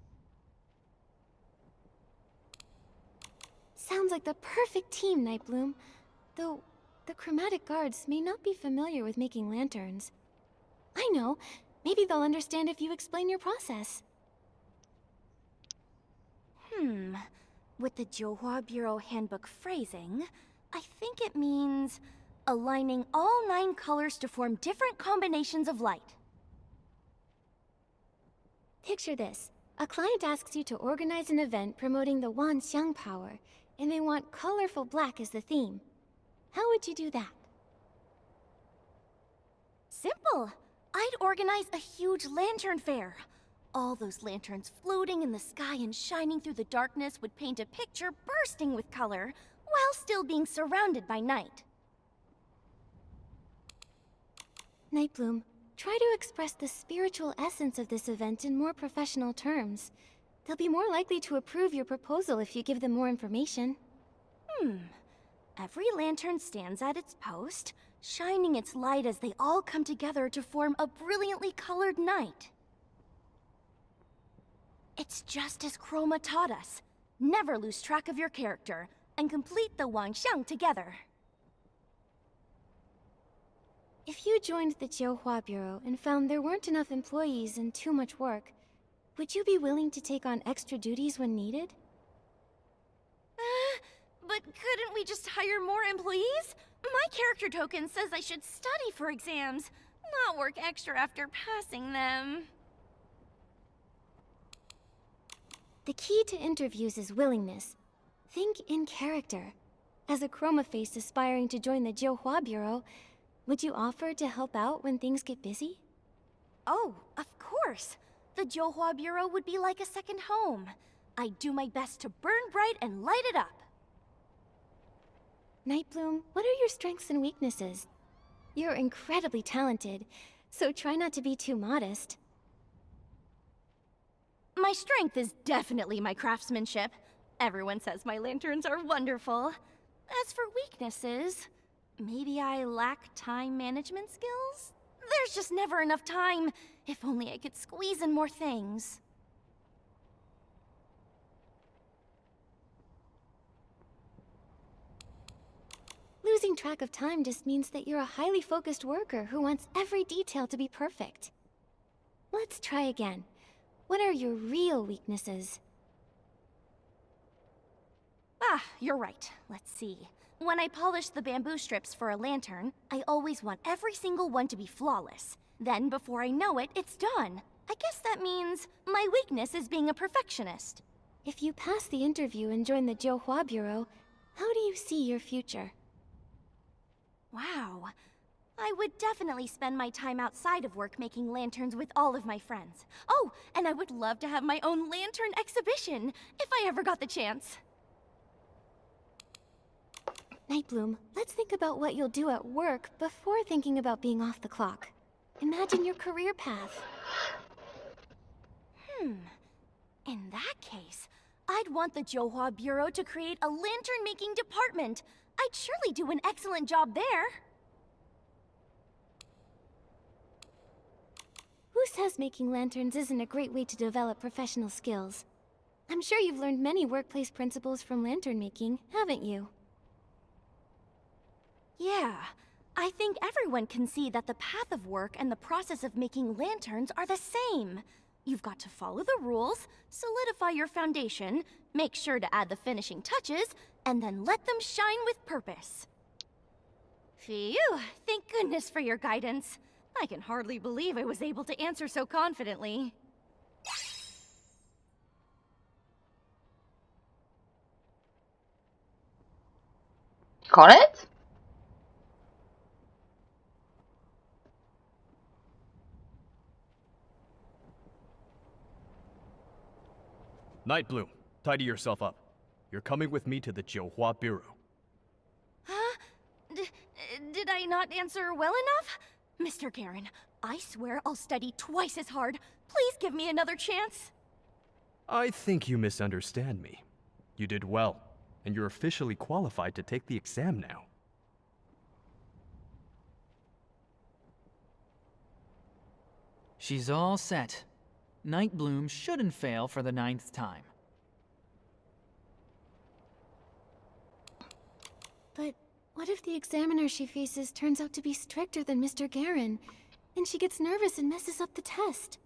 Sounds like the perfect team, Nightbloom. Though, the chromatic guards may not be familiar with making lanterns. I know. Maybe they'll understand if you explain your process. With the Johua Bureau handbook phrasing, I think it means aligning all 9 colors to form different combinations of light. Picture this. A client asks you to organize an event promoting the Wanxiang power, and they want colorful black as the theme. How would you do that? Simple. I'd organize a huge lantern fair. All those lanterns floating in the sky and shining through the darkness would paint a picture bursting with color, while still being surrounded by night. Nightbloom, try to express the spiritual essence of this event in more professional terms. They'll be more likely to approve your proposal if you give them more information. Every lantern stands at its post, shining its light as they all come together to form a brilliantly colored night. It's just as Chroma taught us. Never lose track of your character, and complete the Wanxiang together. If you joined the Johua Bureau and found there weren't enough employees and too much work, would you be willing to take on extra duties when needed? But couldn't we just hire more employees? My character token says I should study for exams, not work extra after passing them. The key to interviews is willingness. Think in character. As a chroma face aspiring to join the Johua Bureau, would you offer to help out when things get busy? Oh, of course. The Johua Bureau would be like a second home. I'd do my best to burn bright and light it up. Nightbloom, what are your strengths and weaknesses? You're incredibly talented, so try not to be too modest. My strength is definitely my craftsmanship. Everyone says my lanterns are wonderful. As for weaknesses, maybe I lack time management skills? There's just never enough time. If only I could squeeze in more things. Losing track of time just means that you're a highly focused worker who wants every detail to be perfect. Let's try again. What are your real weaknesses? You're right. Let's see. When I polish the bamboo strips for a lantern, I always want every single one to be flawless. Then, before I know it, it's done. I guess that means my weakness is being a perfectionist. If you pass the interview and join the Johua Bureau, how do you see your future? Wow. I would definitely spend my time outside of work making lanterns with all of my friends. Oh, and I would love to have my own lantern exhibition, if I ever got the chance. Nightbloom, let's think about what you'll do at work before thinking about being off the clock. Imagine your career path. In that case, I'd want the Johua Bureau to create a lantern-making department. I'd surely do an excellent job there. Who says making lanterns isn't a great way to develop professional skills? I'm sure you've learned many workplace principles from lantern making, haven't you? Yeah, I think everyone can see that the path of work and the process of making lanterns are the same. You've got to follow the rules, solidify your foundation, make sure to add the finishing touches, and then let them shine with purpose. Phew, thank goodness for your guidance. I can hardly believe I was able to answer so confidently. Konec? Nightbloom, tidy yourself up. You're coming with me to the Johua Bureau. Huh? Did I not answer well enough? Mr. Garen, I swear I'll study twice as hard. Please give me another chance. I think you misunderstand me. You did well, and you're officially qualified to take the exam now. She's all set. Nightbloom shouldn't fail for the 9th time. But what if the examiner she faces turns out to be stricter than Mr. Garen, and she gets nervous and messes up the test?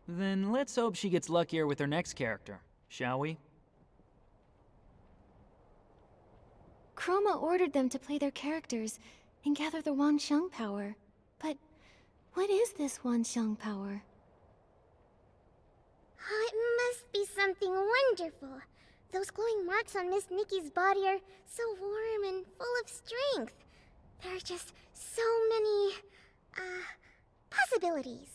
Then let's hope she gets luckier with her next character, shall we? Chroma ordered them to play their characters and gather the Wanxiang power. But what is this Wanxiang power? Oh, it must be something wonderful. Those glowing marks on Miss Nikki's body are so warm and full of strength. There are just so many, possibilities.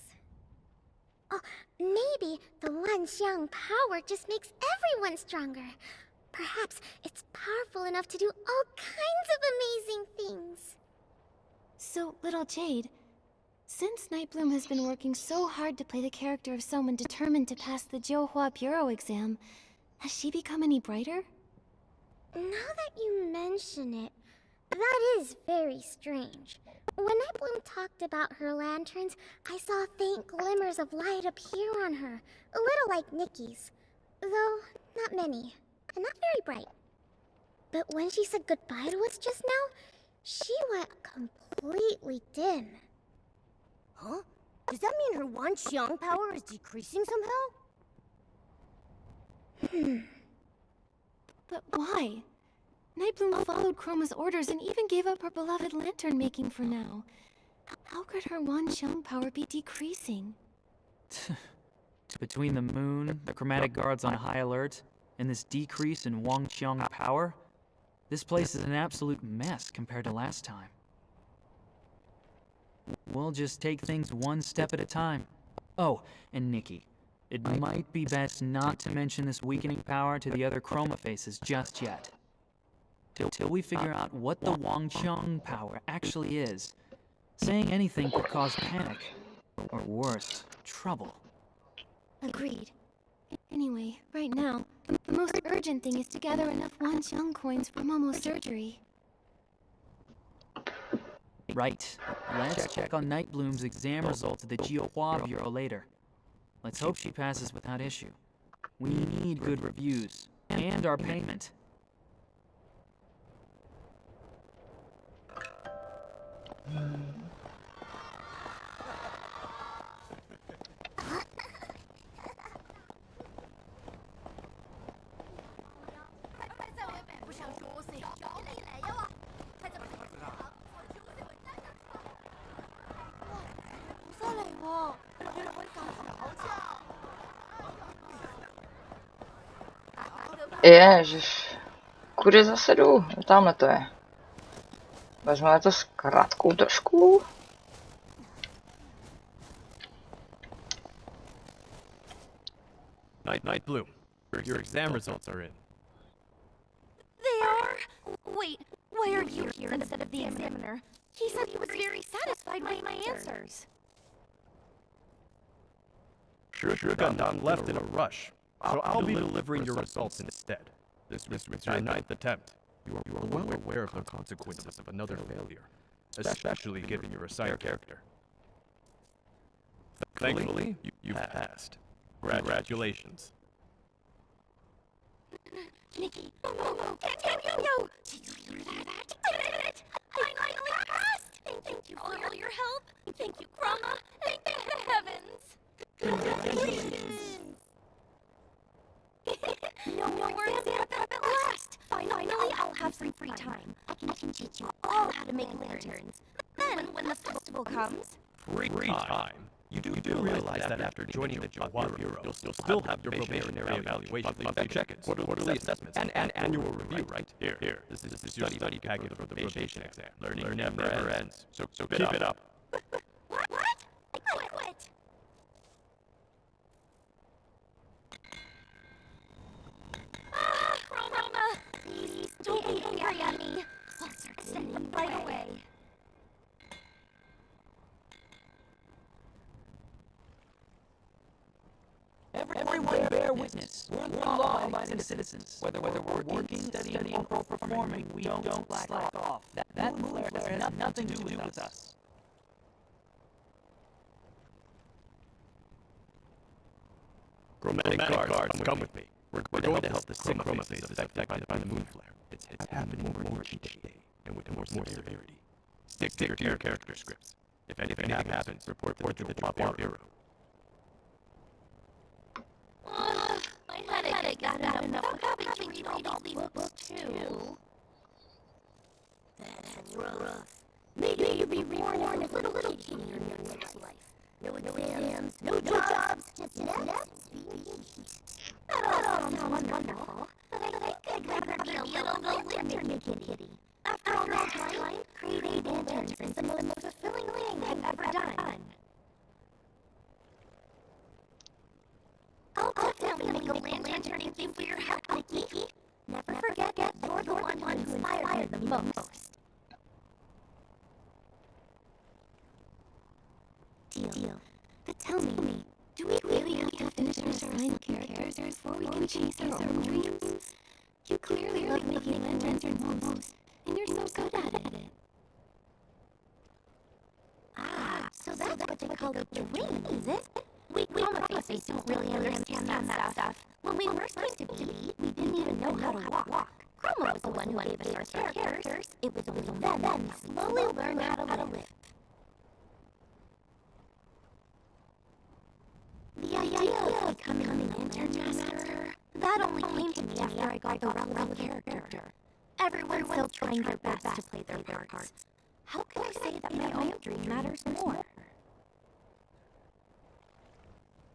Oh, maybe the Wanxiang power just makes everyone stronger. Perhaps it's powerful enough to do all kinds of amazing things. So, little Jade, since Nightbloom has been working so hard to play the character of someone determined to pass the Johua Bureau exam, has she become any brighter? Now that you mention it, that is very strange. When Nightbloom talked about her lanterns, I saw faint glimmers of light appear on her, a little like Nikki's, though not many, and not very bright. But when she said goodbye to us just now, she went completely dim. Huh? Does that mean her Wanxiang power is decreasing somehow? But why? Nightbloom followed Chroma's orders and even gave up her beloved lantern making for now. How could her Wanxiang power be decreasing? Between the moon, the chromatic guards on high alert, and this decrease in Wanxiang power, this place is an absolute mess compared to last time. We'll just take things one step at a time. Oh, and Nikki, it might be best not to mention this weakening power to the other Chroma faces just yet. Till we figure out what the Wanxiang power actually is, saying anything could cause panic, or worse, trouble. Agreed. Anyway, right now, the most urgent thing is to gather enough Wanxiang coins for Momo's surgery. Right. Let's check on Nightbloom's exam results at the Johua Bureau later. Let's hope she passes without issue. We need good reviews, and our payment. Ježiš. Kudy zase jdu? Tamhle to je. Vezmeme to s krátkou trošku. Night Blue. Your exam results are in. They are? Wait, why are you here instead of the examiner? He said he was very satisfied with my answers. Sure got none left in a rush, so I'll be delivering your results instead. This was your ninth attempt. You are well aware of the consequences of another failure, especially given your assigned character. Thankfully, you passed. Congratulations. Nikki, no. Did you hear that? I did it! I finally passed! Thank you for all your help. Thank you, Chroma. Thank the heavens. Congratulations. No worries at last. Finally, I'll have some free time. I can teach you all how to make lanterns. Then, when the festival comes... Free time? You do realize that after joining the Jaká Bureau, you'll still have your probationary evaluation, monthly check-ins, quarterly assessments, and annual review, right? Here. This is your study packet for the probation exam. Learning never ends, so keep it up. What? I quit. Chroma, please don't be angry at me. I'll start studying right away. Everyone bear witness. We're law-abiding citizens. Whether we're working, studying, or performing, we don't slack off. That move has nothing to do with us. Chromatic guards, come with me. We're going to help the sick chroma faces affected by the moon flare. It's happening more each day, and with more severity. Stick to your character scripts. If anything happens, report to the Jaká Bureau. My headache got enough of having to read all these books too. That's rough. Maybe you'll be reborn as a little kid in your next life. No exams, no jobs, just nests and peace. That all sounds wonderful, but I'd rather be a little lantern kitty. After all that time, creating lanterns is the most fulfilling thing I've ever done. I'll definitely make a lantern thank you for your help, Nikki. Never forget you're the one who inspired me the most. Deal. But tell me, do we really have to finish our assigned characters before we can chase our own dreams? You clearly love making lanterns the most, and you're so good at it. So that's what they call a dream, is it? We chroma faces don't really understand that stuff. When we were supposed to be, we didn't even know how to walk. Chroma was the one who gave us our characters. It was only then we slowly learned how to live. The idea of becoming a lantern master, that only came to me after I got the relevant character. Everyone's still trying their best to play their parts. How can I say that my own dream matters more?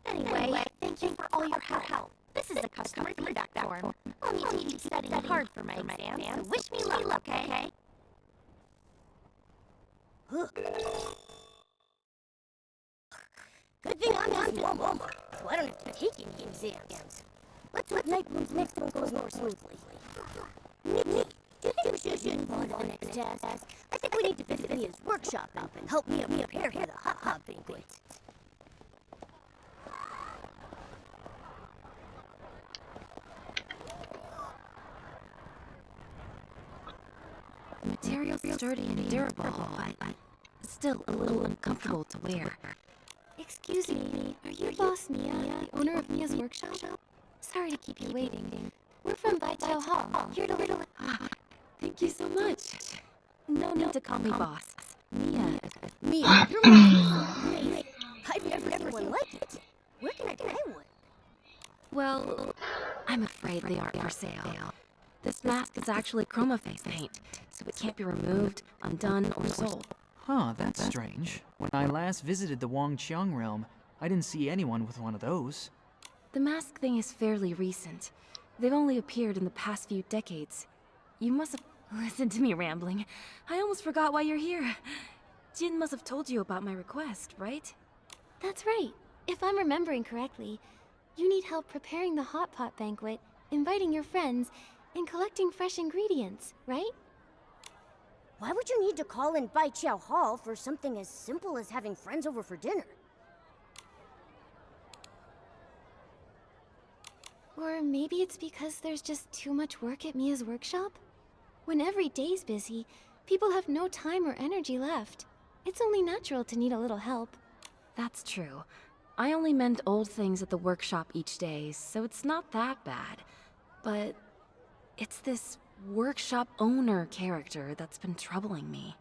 Anyway, thank you for all your help. This is a customer feedback form. I'll need to keep studying hard for my exam, so wish me luck, okay? Good thing I'm just one, so I don't have to take any exams. Let's hope Night Blue's next one goes more smoothly. Nikki, do you think we should move on to the next test? I think we need to visit Mia's workshop and help Mia prepare for the hot banquet. The material's sturdy and durable, but still a little uncomfortable to wear. Excuse me, are you Boss Mia, the owner of Mia's workshop? Sorry to keep you waiting. We're from Baitao Hall, here to... Thank you so much. No need to call me boss. Mia, you're my I've never seen one like it. Where can I buy one? well, I'm afraid they aren't for sale. This mask is actually chroma face paint, so it can't be removed, undone, or sold. Huh, that's strange. When I last visited the Wangqiang realm, I didn't see anyone with one of those. The mask thing is fairly recent. They've only appeared in the past few decades. You must have... Listen to me rambling. I almost forgot why you're here. Jin must have told you about my request, right? That's right. If I'm remembering correctly, you need help preparing the hot pot banquet, inviting your friends, and collecting fresh ingredients, right? Why would you need to call in Bai Chiao Hall for something as simple as having friends over for dinner? Or maybe it's because there's just too much work at Mia's workshop? When every day's busy, people have no time or energy left. It's only natural to need a little help. That's true. I only mend old things at the workshop each day, so it's not that bad. But it's this workshop owner character that's been troubling me.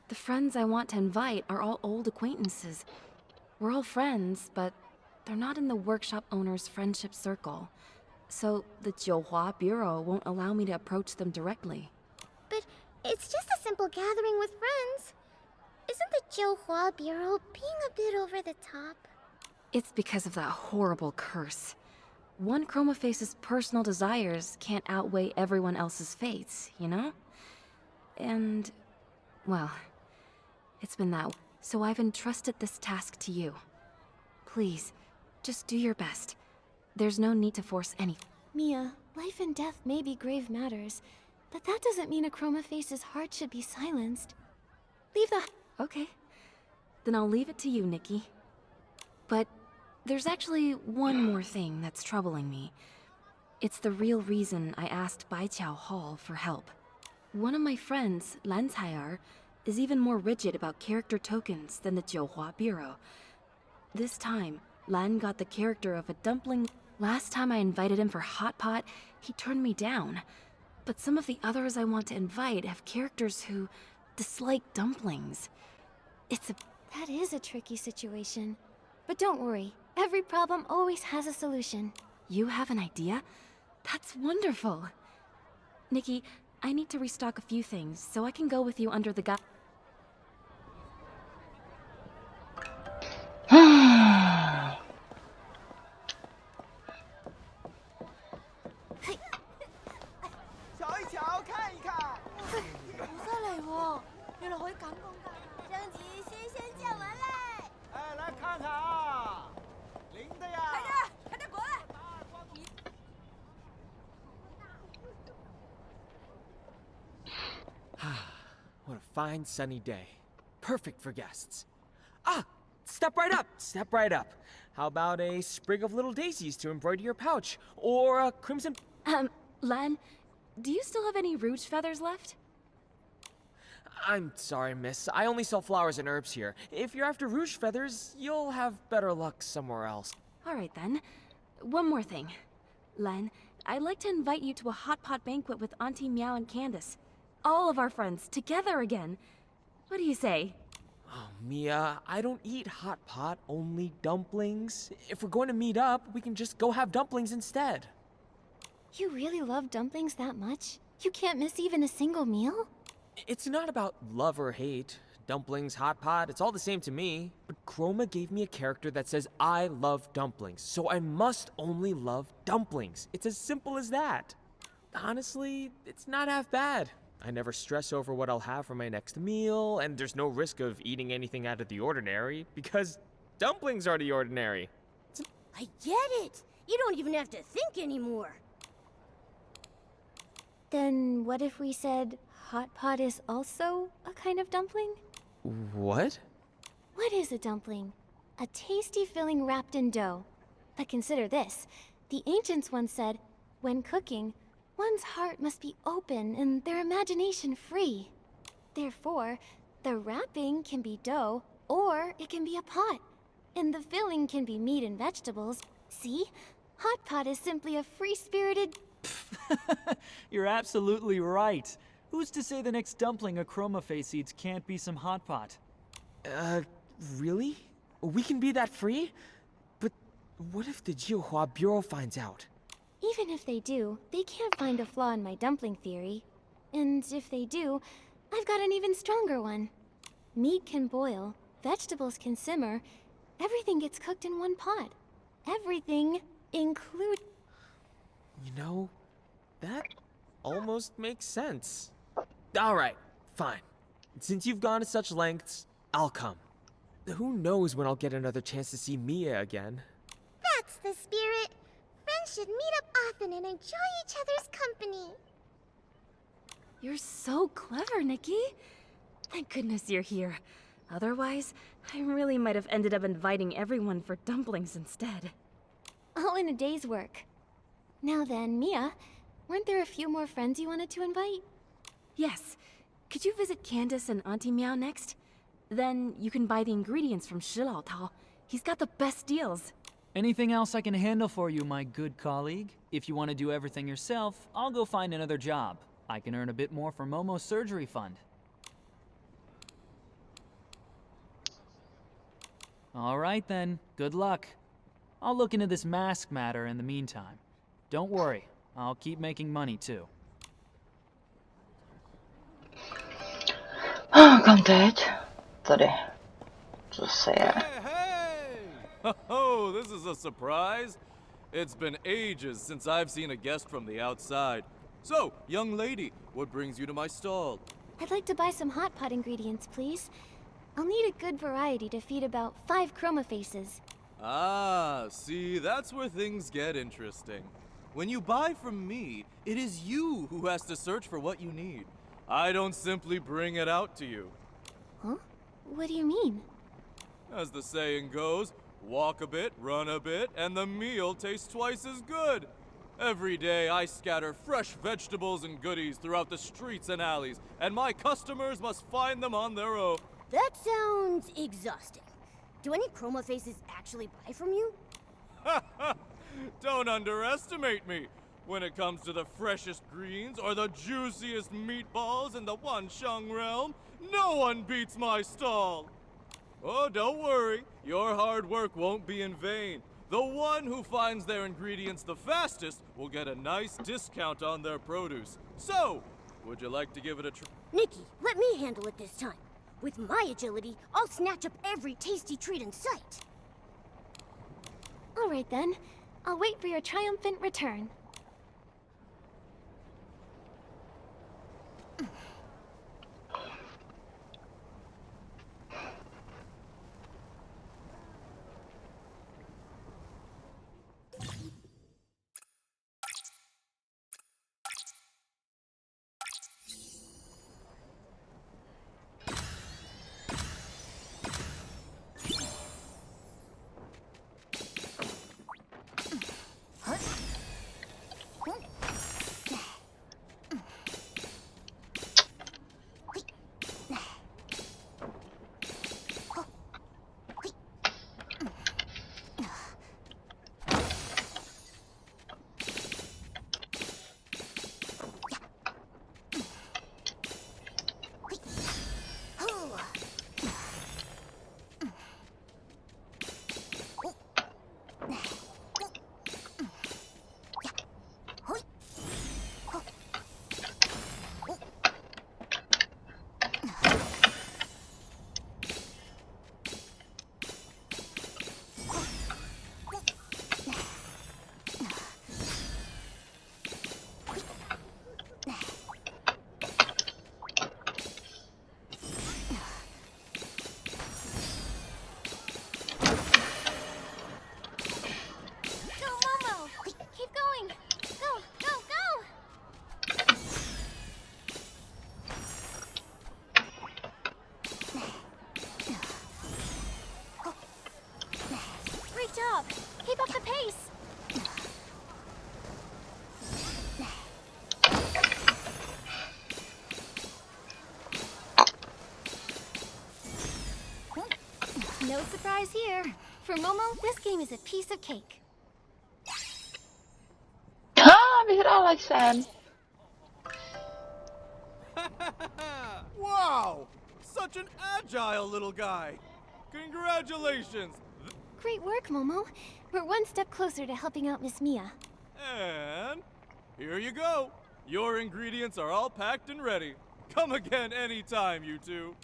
The friends I want to invite are all old acquaintances. We're all friends, but they're not in the workshop owner's friendship circle. So the Jiuhua Bureau won't allow me to approach them directly. But it's just a simple gathering with friends. Isn't the Jiuhua Bureau being a bit over the top? It's because of that horrible curse. One Chromaface's personal desires can't outweigh everyone else's fates, you know? And, well, it's been that way. So I've entrusted this task to you. Please, just do your best. There's no need to force anything. Mia, life and death may be grave matters, but that doesn't mean a Chromaface's heart should be silenced. Leave the... Okay. Then I'll leave it to you, Nikki. But there's actually one more thing that's troubling me. It's the real reason I asked Baiqiao Hall for help. One of my friends, Lan Caiyar, is even more rigid about character tokens than the Jiuhua Bureau. This time, Lan got the character of a dumpling. Last time I invited him for Hot Pot, he turned me down. But some of the others I want to invite have characters who dislike dumplings. That is a tricky situation. But don't worry, every problem always has a solution. You have an idea? That's wonderful. Nikki, I need to restock a few things, so I can go with you under the gu- What a fine sunny day. Perfect for guests. Ah! Step right up! Step right up. How about a sprig of little daisies to embroider your pouch? Or a crimson... Lan, do you still have any rouge feathers left? I'm sorry, miss. I only sell flowers and herbs here. If you're after rouge feathers, you'll have better luck somewhere else. Alright then. One more thing. Lan, I'd like to invite you to a hot pot banquet with Auntie Meow and Candace. All of our friends, together again. What do you say? Oh, Mia, I don't eat hot pot, only dumplings. If we're going to meet up, we can just go have dumplings instead. You really love dumplings that much? You can't miss even a single meal? It's not about love or hate. Dumplings, hot pot, it's all the same to me. But Chroma gave me a character that says I love dumplings, so I must only love dumplings. It's as simple as that. Honestly, it's not half bad. I never stress over what I'll have for my next meal, and there's no risk of eating anything out of the ordinary, because dumplings are the ordinary. I get it! You don't even have to think anymore. Then what if we said hot pot is also a kind of dumpling? What? What is a dumpling? A tasty filling wrapped in dough. But consider this. The ancients once said, when cooking, one's heart must be open and their imagination free. Therefore, the wrapping can be dough, or it can be a pot. And the filling can be meat and vegetables. See? Hot pot is simply a free-spirited... You're absolutely right. Who's to say the next dumpling a Chromaface eats can't be some hot pot? Really? We can be that free? But what if the Jiuhua Bureau finds out? Even if they do, they can't find a flaw in my dumpling theory. And if they do, I've got an even stronger one. Meat can boil, vegetables can simmer, everything gets cooked in one pot. Everything, include... You know, that almost makes sense. Alright, fine. Since you've gone to such lengths, I'll come. Who knows when I'll get another chance to see Mia again. That's the spirit. Friends should meet up often and enjoy each other's company. You're so clever, Nikki. Thank goodness you're here. Otherwise, I really might have ended up inviting everyone for dumplings instead. All in a day's work. Now then, Mia, weren't there a few more friends you wanted to invite? Yes. Could you visit Candace and Auntie Meow next? Then you can buy the ingredients from Shilao Tao. He's got the best deals. Anything else I can handle for you, my good colleague? If you want to do everything yourself, I'll go find another job. I can earn a bit more for Momo's surgery fund. All right then, good luck. I'll look into this mask matter in the meantime. Don't worry, I'll keep making money too. Kam teď? Tady. Co se je? Hey! Oh, this is a surprise. It's been ages since I've seen a guest from the outside. So, young lady, what brings you to my stall? I'd like to buy some hot pot ingredients, please. I'll need a good variety to feed about 5 chroma faces. Ah, see, that's where things get interesting. When you buy from me, it is you who has to search for what you need. I don't simply bring it out to you. Huh? What do you mean? As the saying goes, walk a bit, run a bit, and the meal tastes twice as good. Every day I scatter fresh vegetables and goodies throughout the streets and alleys, and my customers must find them on their own. That sounds exhausting. Do any chroma faces actually buy from you? Don't underestimate me. When it comes to the freshest greens or the juiciest meatballs in the Wansheng realm, no one beats my stall. Oh, don't worry. Your hard work won't be in vain. The one who finds their ingredients the fastest will get a nice discount on their produce. So, would you like to give it a try? Nikki, let me handle it this time. With my agility, I'll snatch up every tasty treat in sight. All right then. I'll wait for your triumphant return. Keep up the pace! No surprise here. For Momo, this game is a piece of cake. Vyhrála jsem. Wow! Such an agile little guy! Congratulations! Great work, Momo. We're one step closer to helping out Miss Mia. And here you go. Your ingredients are all packed and ready. Come again anytime, you two.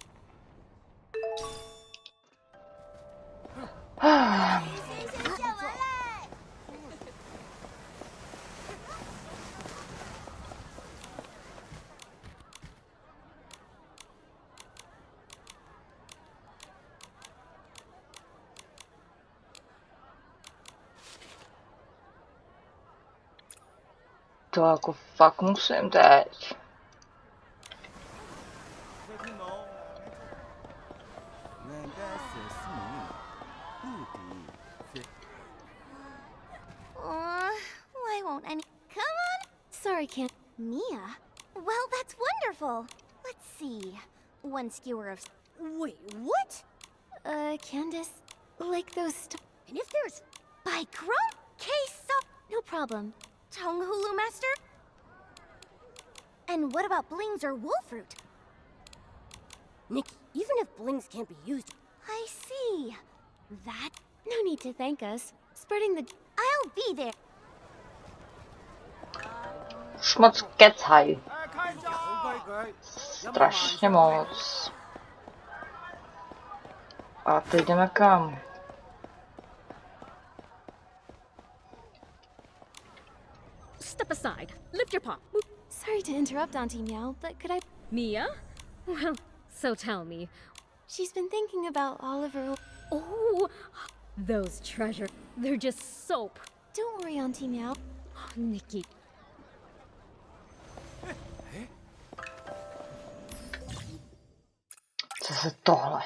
To jako fakt musím teď. Why won't any... Come on! Sorry, can't. Mia? Well, that's wonderful. Let's see. One skewer of... Wait, what? Candace, like those And if there's... By Chrome? Case so... No problem. Tonghulu Master? And what about blings or wolfroot? Nikki, even if blings can't be used... I see. That... No need to thank us. Spreading the... I'll be there. Už moc kecají. Strašně moc. A teď jdeme kam? Step aside. Lift your paw. Sorry to interrupt, Auntie Meow, but could I... Mia? Well, so tell me. She's been thinking about Oliver. Oh, those treasures. They're just soap. Don't worry, Auntie Meow. Oh, Nikki. Co se tohle?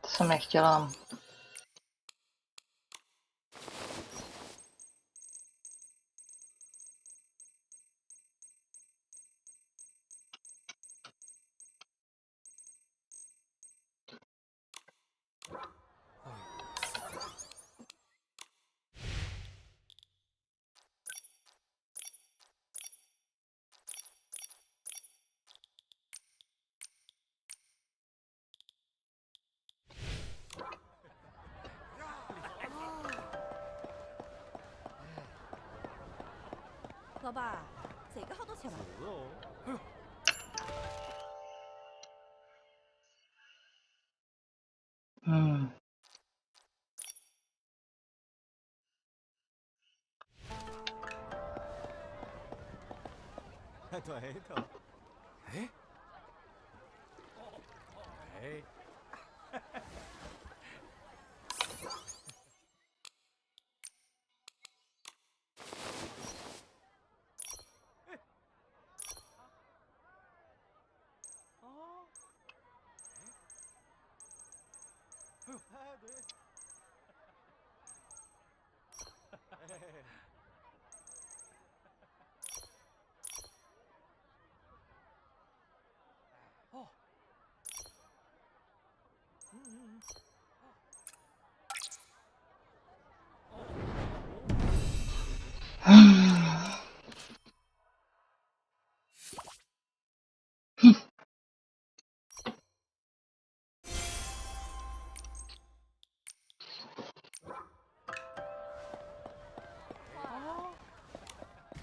To jsem nechtěla.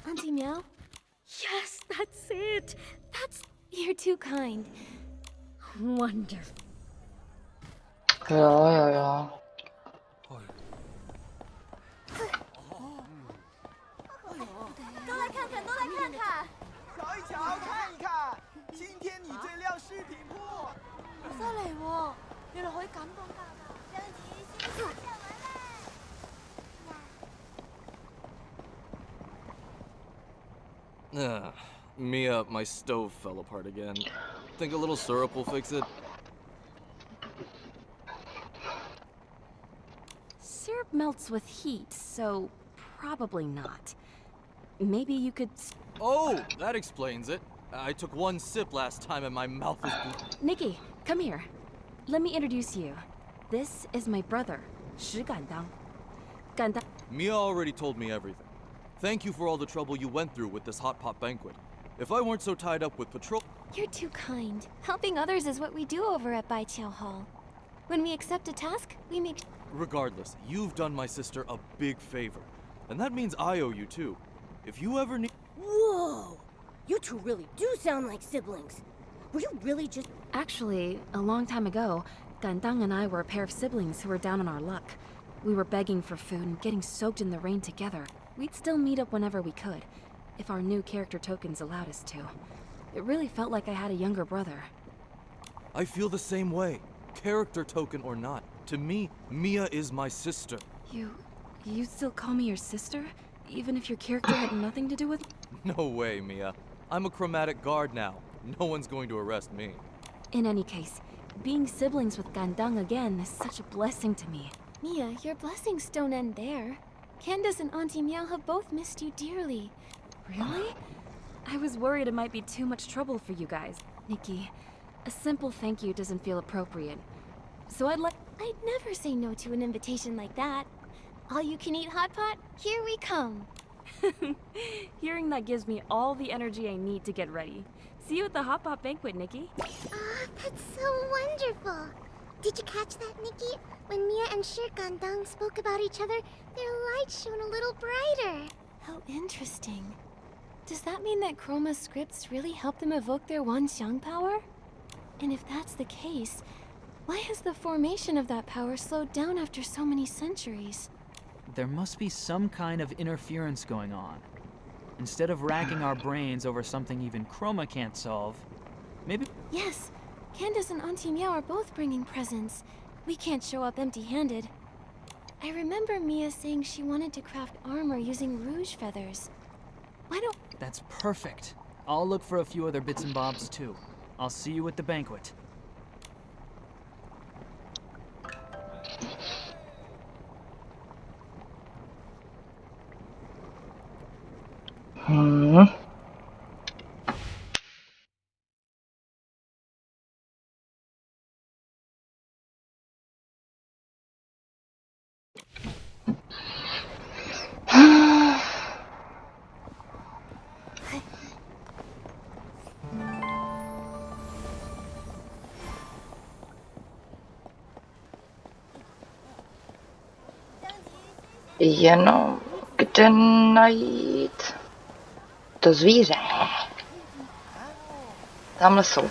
Auntie Meow? Yes, that's it. That's You're too kind. wonderful. Jo. 都来看看，都来看看。瞧一瞧，看一看，今天你最亮饰品铺。犀利喎，原來可以咁講價㗎。Mia, my stove fell apart again. Think a little syrup will fix it? Syrup melts with heat, so probably not. Maybe you could... Oh, that explains it. I took one sip last time and my mouth is... Nikki, come here. Let me introduce you. This is my brother, Shi Gandang. Gandang... Mia already told me everything. Thank you for all the trouble you went through with this hot pot banquet. If I weren't so tied up with patrol... You're too kind. Helping others is what we do over at Baiqiao Hall. When we accept a task, we make... Regardless, you've done my sister a big favor. And that means I owe you too. If you ever need... Whoa! You two really do sound like siblings. Were you really just... Actually, a long time ago, Gandang and I were a pair of siblings who were down on our luck. We were begging for food and getting soaked in the rain together. We'd still meet up whenever we could, if our new character tokens allowed us to. It really felt like I had a younger brother. I feel the same way. Character token or not. To me, Mia is my sister. You still call me your sister? Even if your character had nothing to do with... No way, Mia. I'm a chromatic guard now. No one's going to arrest me. In any case, being siblings with Gandang again is such a blessing to me. Mia, your blessings don't end there. Candace and Auntie Meow have both missed you dearly. Really? I was worried it might be too much trouble for you guys. Nikki, a simple thank you doesn't feel appropriate. So I'd never say no to an invitation like that. All you can eat hot pot? Here we come. Hearing that gives me all the energy I need to get ready. See you at the hot pot banquet, Nikki. Oh, that's so wonderful. Did you catch that, Nikki? When Mia and Shi Gandang spoke about each other, their lights shone a little brighter. How interesting. Does that mean that Chroma's scripts really help them evoke their Wanxiang power? And if that's the case, why has the formation of that power slowed down after so many centuries? There must be some kind of interference going on. Instead of racking our brains over something even Chroma can't solve, maybe... Yes, Candace and Auntie Meow are both bringing presents. We can't show up empty-handed. I remember Mia saying she wanted to craft armor using rouge feathers. Why don't... That's perfect. I'll look for a few other bits and bobs too. I'll see you at the banquet. Jenom kde najít to zvíře? Tamhle jsou.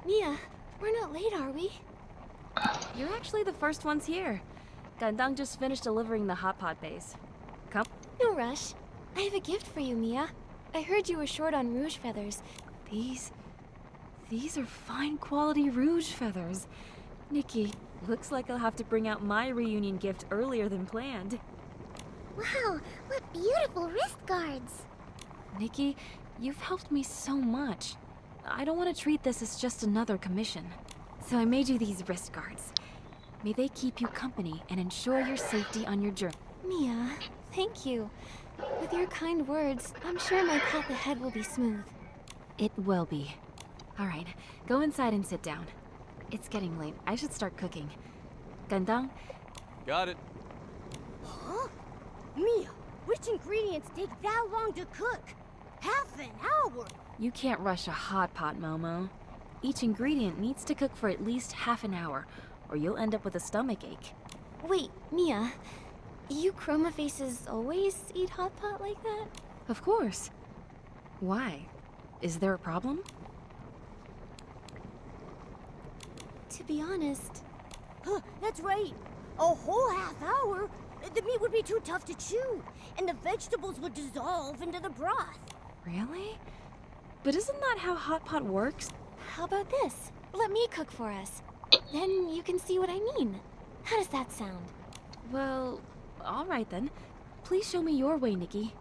Mia, we're not late, are we? You're actually the first ones here. Gandang just finished delivering the hot pot base. Come. No rush. I have a gift for you, Mia. I heard you were short on rouge feathers. These are fine quality rouge feathers. Nikki, looks like I'll have to bring out my reunion gift earlier than planned. Wow, what beautiful wrist guards. Nikki, you've helped me so much. I don't want to treat this as just another commission. So I made you these wrist guards. May they keep you company and ensure your safety on your journey. Mia, thank you. With your kind words, I'm sure my path ahead will be smooth. It will be. All right, go inside and sit down. It's getting late. I should start cooking. Gandang? Got it. Huh? Mia, which ingredients take that long to cook? Half an hour? You can't rush a hot pot, Momo. Each ingredient needs to cook for at least half an hour, or you'll end up with a stomach ache. Wait, Mia, you chroma faces always eat hot pot like that? Of course. Why? Is there a problem? To be honest... Huh, that's right. A whole half hour? The meat would be too tough to chew, and the vegetables would dissolve into the broth. Really? But isn't that how hot pot works? How about this? Let me cook for us. Then you can see what I mean. How does that sound? Well, alright then. Please show me your way, Nikki.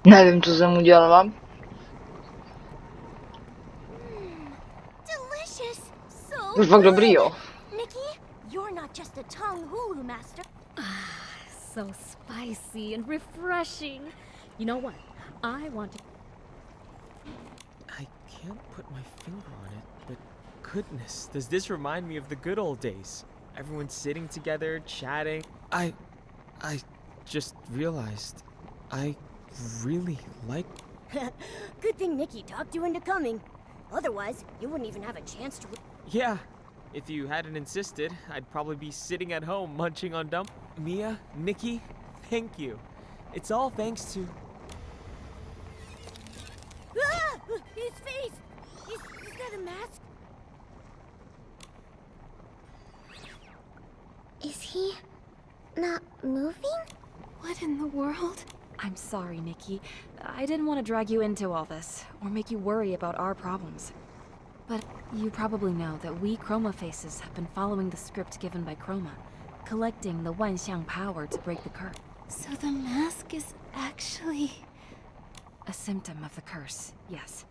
Nevím, co jsem udělala. Delicious. So To je fakt dobrý, jo. Nikki, you're not just a tongue hulu master. So spicy and refreshing. You know what? I want to... I can't put my finger on it, but goodness, does this remind me of the good old days? Everyone sitting together, chatting. I just realized I really like... Good thing Nikki talked you into coming. Otherwise, you wouldn't even have a chance to... Yeah, if you hadn't insisted, I'd probably be sitting at home munching on Mia, Nikki, thank you. It's all thanks to... Ah! His face! Is that a mask? Is he not moving? What in the world? I'm sorry, Nikki. I didn't want to drag you into all this, or make you worry about our problems. But you probably know that we Chroma Faces have been following the script given by Chroma, collecting the Wanxiang power to break the curse. So the mask is actually... A symptom of the curse, yes.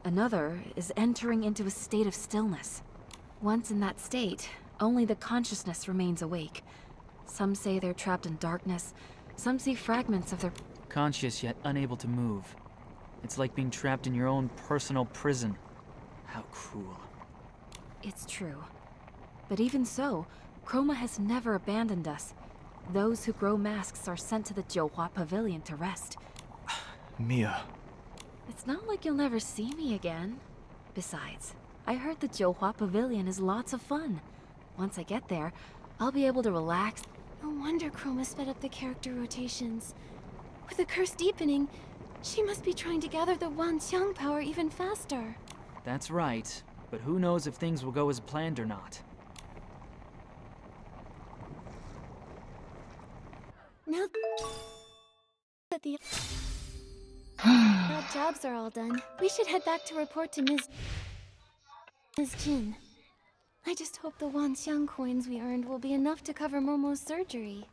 Another is entering into a state of stillness. Once in that state, only the consciousness remains awake. Some say they're trapped in darkness, some see fragments of their... Conscious yet unable to move. It's like being trapped in your own personal prison. How cruel. It's true. But even so, Chroma has never abandoned us. Those who grow masks are sent to the Jiuhua Pavilion to rest. Mia. It's not like you'll never see me again. Besides, I heard the Jiuhua Pavilion is lots of fun. Once I get there, I'll be able to relax. No wonder Chroma sped up the character rotations. With the curse deepening, she must be trying to gather the Wanxiang power even faster. That's right, but who knows if things will go as planned or not. Now that the jobs are all done, we should head back to report to Ms. Jin. I just hope the Wanxiang coins we earned will be enough to cover Momo's surgery.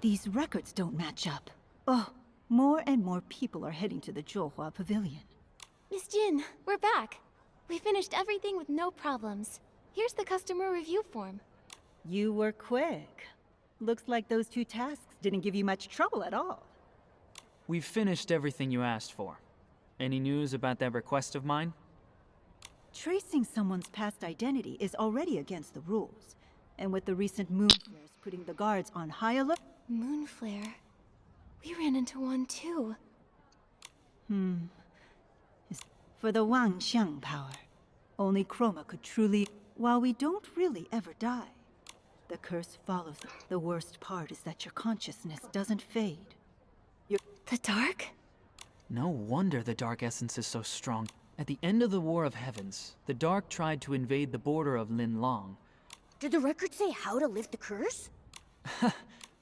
These records don't match up. Oh, more and more people are heading to the Zhuohua Pavilion. Miss Jin, we're back. We finished everything with no problems. Here's the customer review form. You were quick. Looks like those 2 tasks didn't give you much trouble at all. We've finished everything you asked for. Any news about that request of mine? Tracing someone's past identity is already against the rules. And with the recent moon flares putting the guards on high alert... Moon flare? We ran into one too. For the Wang Xiang power, only Chroma could truly... While we don't really ever die, the curse follows. The worst part is that your consciousness doesn't fade. The dark? No wonder the dark essence is so strong. At the end of the War of Heavens, the dark tried to invade the border of Linlong. Did the record say how to lift the curse?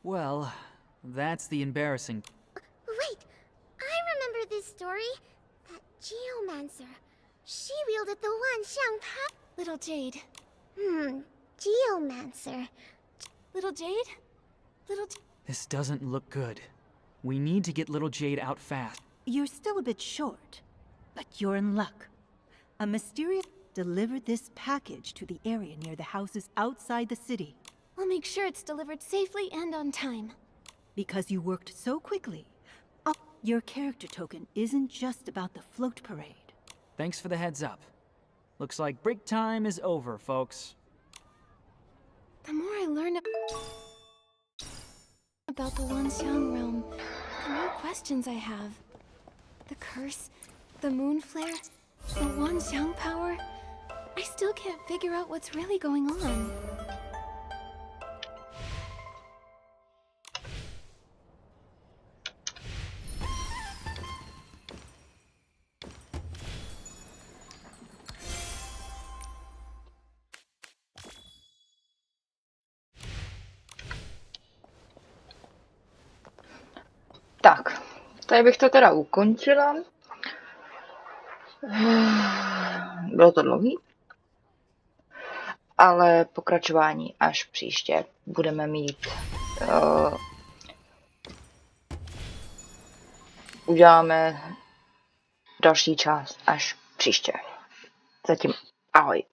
Well, that's the embarrassing... Wait, I remember this story. That geomancer. She wielded the Wan Xiang power. Little Jade. Geomancer. Little Jade? This doesn't look good. We need to get little Jade out fast. You're still a bit short, but you're in luck. A mysterious delivered this package to the area near the houses outside the city. We'll make sure it's delivered safely and on time. Because you worked so quickly. Your character token isn't just about the float parade. Thanks for the heads up. Looks like break time is over, folks. The more I learn about the Wanxiang realm, the more questions I have. The curse, the moon flare, the Wanxiang power. I still can't figure out what's really going on. Tak, tady bych to teda ukončila. Bylo to dlouhý, ale pokračování až příště budeme mít. Uděláme další část až příště. Zatím ahoj.